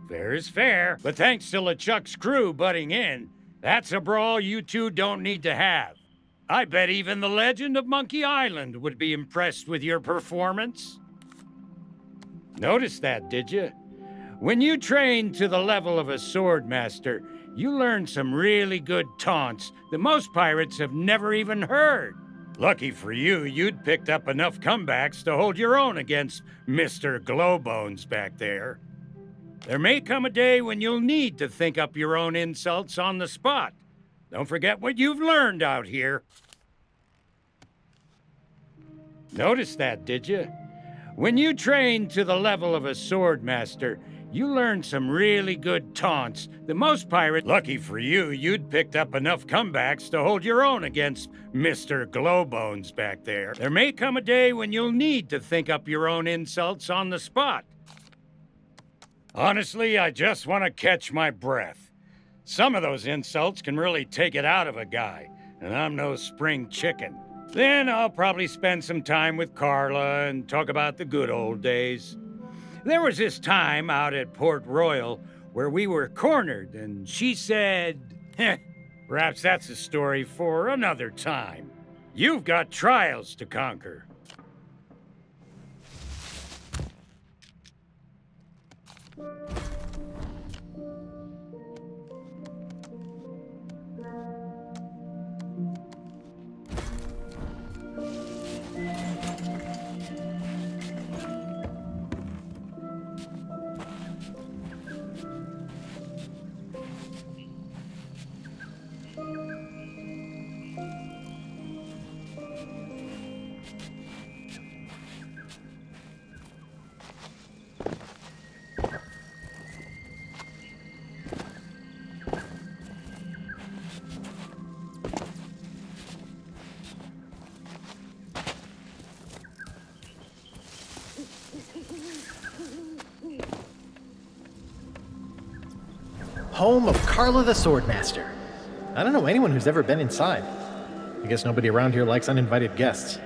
Fair is fair, but thanks to LeChuck's crew butting in, that's a brawl you two don't need to have. I bet even the legend of Monkey Island would be impressed with your performance. Notice that, did you? When you train to the level of a sword master, you learn some really good taunts that most pirates have never even heard. Lucky for you, you'd picked up enough comebacks to hold your own against Mr. Glowbones back there. There may come a day when you'll need to think up your own insults on the spot. Don't forget what you've learned out here. Notice that, did you? When you train to the level of a sword master, you learn some really good taunts that most pirates... Lucky for you, you'd picked up enough comebacks to hold your own against Mr. Glowbones back there. There may come a day when you'll need to think up your own insults on the spot. Honestly, I just want to catch my breath. Some of those insults can really take it out of a guy, and I'm no spring chicken. Then I'll probably spend some time with Carla and talk about the good old days. There was this time out at Port Royal where we were cornered, and she said, perhaps that's a story for another time. You've got trials to conquer.
Home of Carla the Swordmaster. I don't know anyone who's ever been inside. I guess nobody around here likes uninvited guests.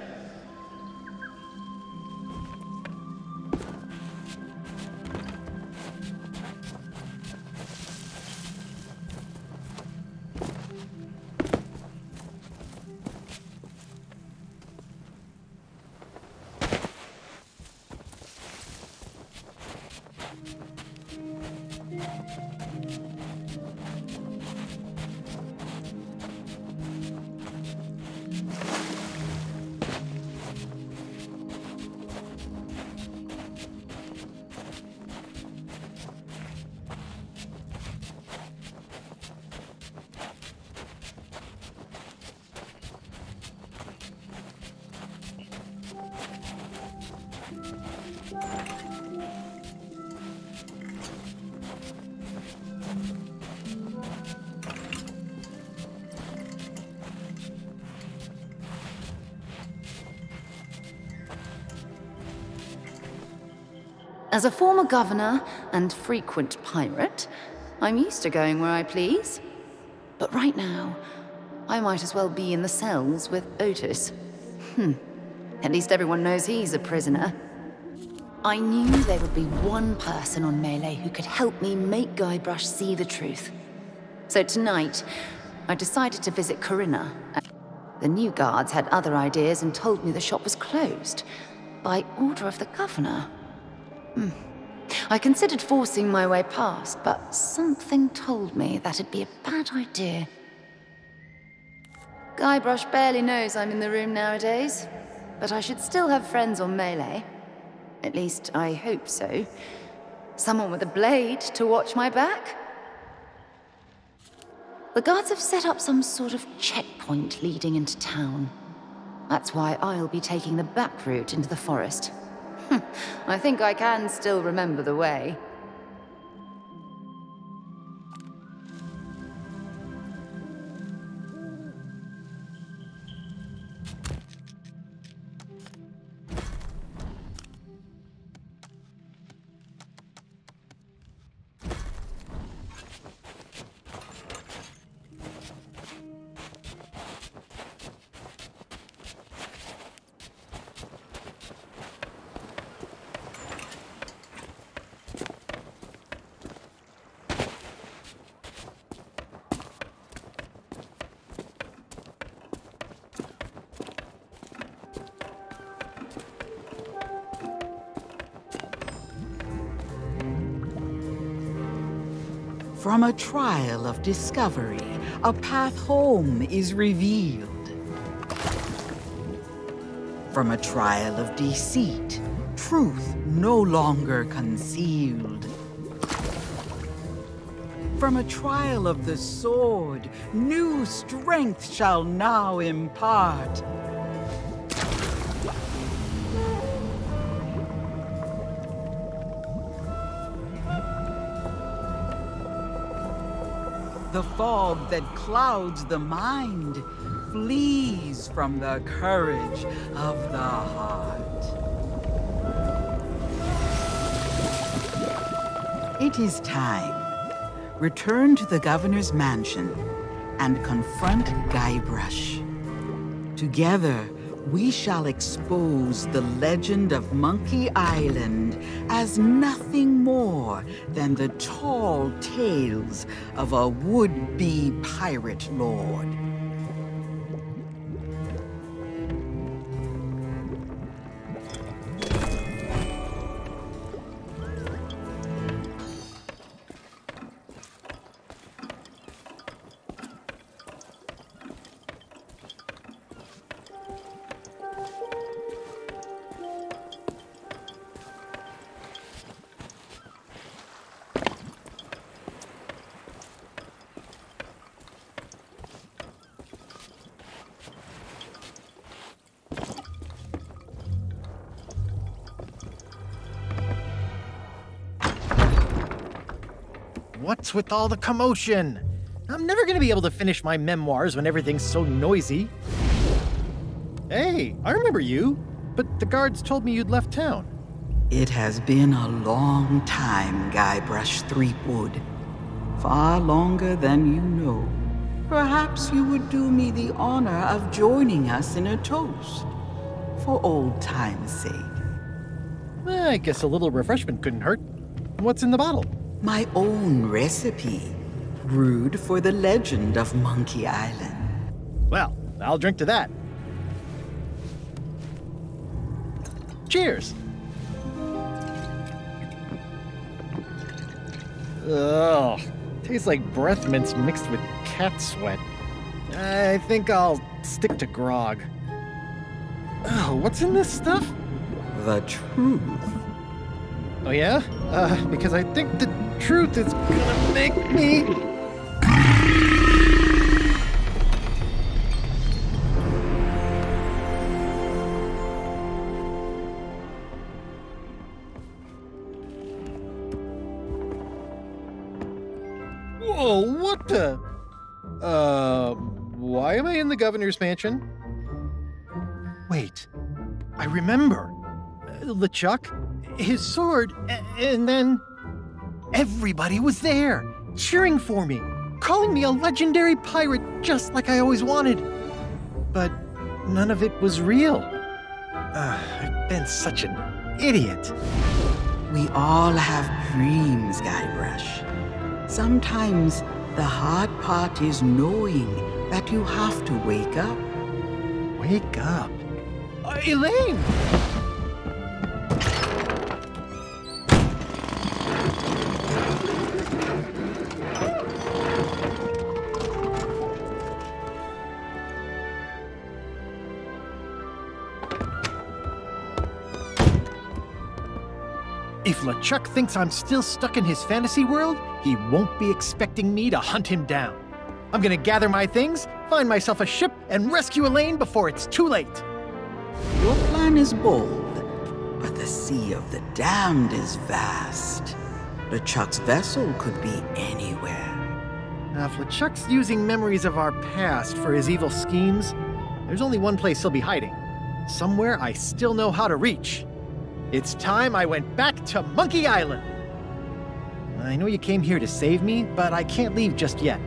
As a former governor and frequent pirate, I'm used to going where I please. But right now, I might as well be in the cells with Otis. At least everyone knows he's a prisoner. I knew there would be one person on Mêlée who could help me make Guybrush see the truth. So tonight, I decided to visit Corinna. The new guards had other ideas and told me the shop was closed, by order of the governor. I considered forcing my way past, but something told me that'd be a bad idea. Guybrush barely knows I'm in the room nowadays, but I should still have friends on Mêlée. At least, I hope so. Someone with a blade to watch my back? The guards have set up some sort of checkpoint leading into town. That's why I'll be taking the back route into the forest. I think I can still remember the way.
From a trial of discovery, a path home is revealed. From a trial of deceit, truth no longer concealed. From a trial of the sword, new strength shall now impart. The fog that clouds the mind flees from the courage of the heart. It is time. Return to the governor's mansion and confront Guybrush. Together, we shall expose the legend of Monkey Island as nothing more than the tall tales of a would-be pirate lord.
What's with all the commotion? I'm never gonna be able to finish my memoirs when everything's so noisy. Hey, I remember you, but the guards told me you'd left town.
It has been a long time, Guybrush Threepwood. Far longer than you know. Perhaps you would do me the honor of joining us in a toast. For old time's sake.
I guess a little refreshment couldn't hurt. What's in the bottle?
My own recipe, brewed for the legend of Monkey Island.
Well, I'll drink to that. Cheers! Ugh, tastes like breath mints mixed with cat sweat. I think I'll stick to grog. Oh, what's in this stuff?
The truth.
Oh yeah? Because I think the truth is gonna make me... Whoa, what the... why am I in the governor's mansion? Wait, I remember. LeChuck, his sword, and then... Everybody was there, cheering for me, calling me a legendary pirate just like I always wanted. But none of it was real. I've been such an idiot.
We all have dreams, Guybrush. Sometimes the hard part is knowing that you have to wake up.
Wake up? Elaine! If LeChuck thinks I'm still stuck in his fantasy world, he won't be expecting me to hunt him down. I'm gonna gather my things, find myself a ship, and rescue Elaine before it's too late.
Your plan is bold, but the Sea of the Damned is vast. LeChuck's vessel could be anywhere.
Now, if LeChuck's using memories of our past for his evil schemes, there's only one place he'll be hiding. Somewhere I still know how to reach. It's time I went back to Monkey Island. I know you came here to save me, but I can't leave just yet.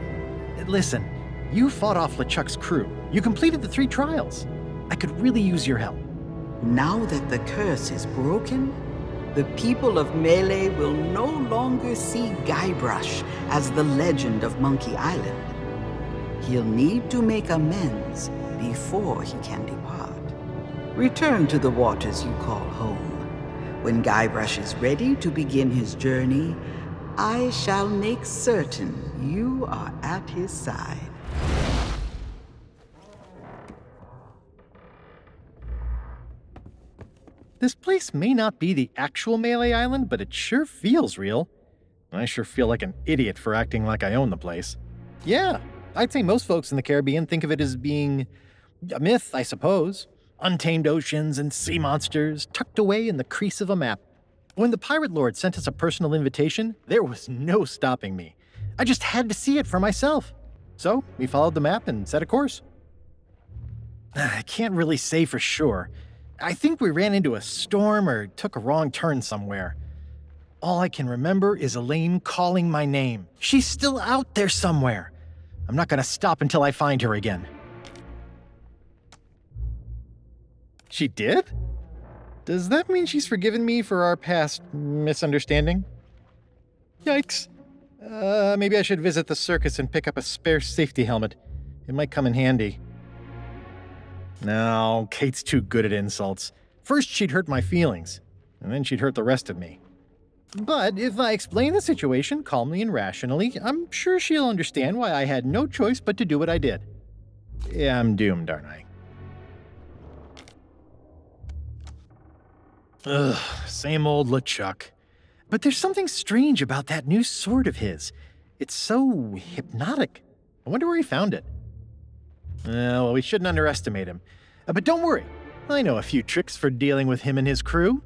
Listen, you fought off LeChuck's crew. You completed the 3 trials. I could really use your help.
Now that the curse is broken, the people of Mêlée will no longer see Guybrush as the legend of Monkey Island. He'll need to make amends before he can depart. Return to the waters you call home. When Guybrush is ready to begin his journey, I shall make certain you are at his side.
This place may not be the actual Mêlée Island, but it sure feels real. I sure feel like an idiot for acting like I own the place. Yeah, I'd say most folks in the Caribbean think of it as being a myth, I suppose. Untamed oceans and sea monsters tucked away in the crease of a map. When the Pirate Lord sent us a personal invitation, there was no stopping me. I just had to see it for myself. So we followed the map and set a course. I can't really say for sure. I think we ran into a storm or took a wrong turn somewhere. All I can remember is Elaine calling my name. She's still out there somewhere. I'm not gonna stop until I find her again. She did? Does that mean she's forgiven me for our past misunderstanding? Yikes. Maybe I should visit the circus and pick up a spare safety helmet. It might come in handy. No, Kate's too good at insults. First she'd hurt my feelings, and then she'd hurt the rest of me. But if I explain the situation calmly and rationally, I'm sure she'll understand why I had no choice but to do what I did. Yeah, I'm doomed, aren't I? Ugh, same old LeChuck. But there's something strange about that new sword of his. It's so hypnotic. I wonder where he found it. Well, we shouldn't underestimate him. But don't worry, I know a few tricks for dealing with him and his crew.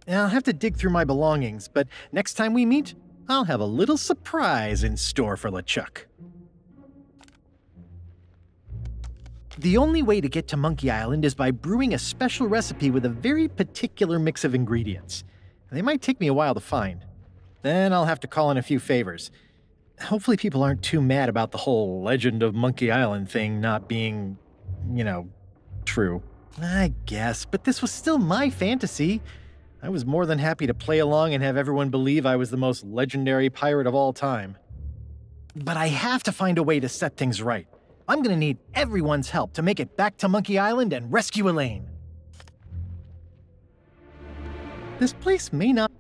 I'll have to dig through my belongings, but next time we meet, I'll have a little surprise in store for LeChuck. The only way to get to Monkey Island is by brewing a special recipe with a very particular mix of ingredients. They might take me a while to find. Then I'll have to call in a few favors. Hopefully people aren't too mad about the whole legend of Monkey Island thing not being, true. I guess, but this was still my fantasy. I was more than happy to play along and have everyone believe I was the most legendary pirate of all time. But I have to find a way to set things right. I'm gonna need everyone's help to make it back to Monkey Island and rescue Elaine. This place may not...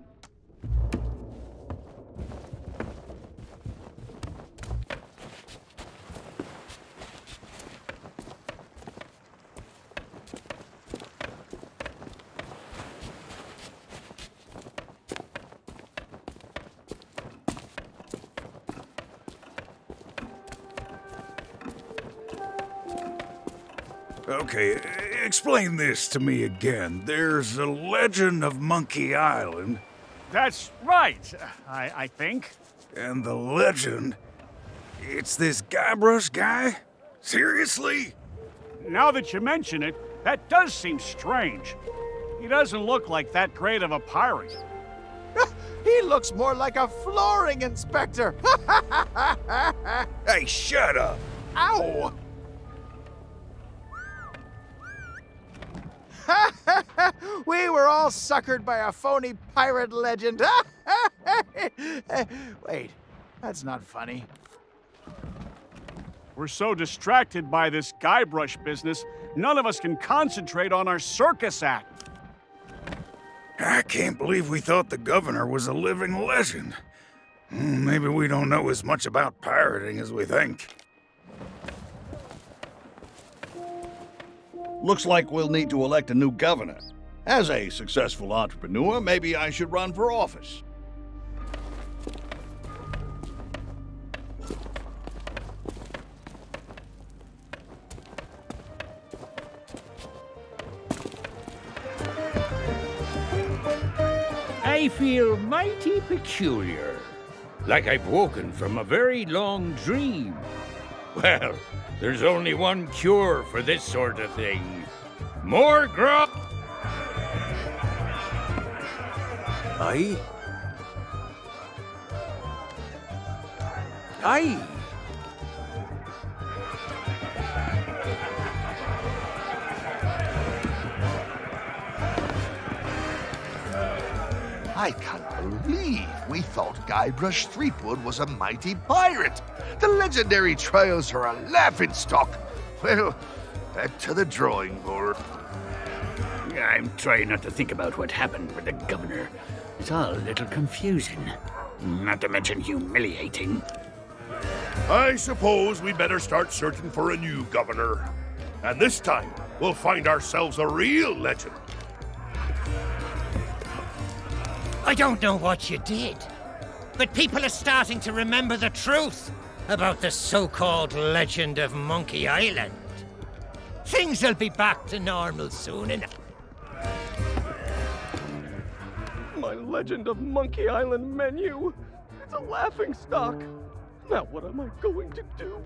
Okay, explain this to me again. There's a legend of Monkey Island.
That's right, I think.
And the legend? It's this Guybrush guy? Seriously?
Now that you mention it, that does seem strange. He doesn't look like that great of a pirate.
He looks more like a flooring inspector.
Hey, shut up.
Ow! We were all suckered by a phony pirate legend. Wait, that's not funny.
We're so distracted by this Guybrush business, none of us can concentrate on our circus act.
I can't believe we thought the governor was a living legend. Maybe we don't know as much about pirating as we think.
Looks like we'll need to elect a new governor.
As a successful entrepreneur, maybe I should run for office.
I feel mighty peculiar, like I've woken from a very long dream. Well, there's only one cure for this sort of thing. More grub!
Aye? Aye!
I can't believe we thought Guybrush Threepwood was a mighty pirate. The legendary trials are a laughingstock. Well, back to the drawing board.
I'm trying not to think about what happened with the governor. It's all a little confusing. Not to mention humiliating.
I suppose we better start searching for a new governor. And this time, we'll find ourselves a real legend.
I don't know what you did, but people are starting to remember the truth about the so-called legend of Monkey Island. Things will be back to normal soon enough.
My Legend of Monkey Island menu. It's a laughingstock. Now what am I going to do?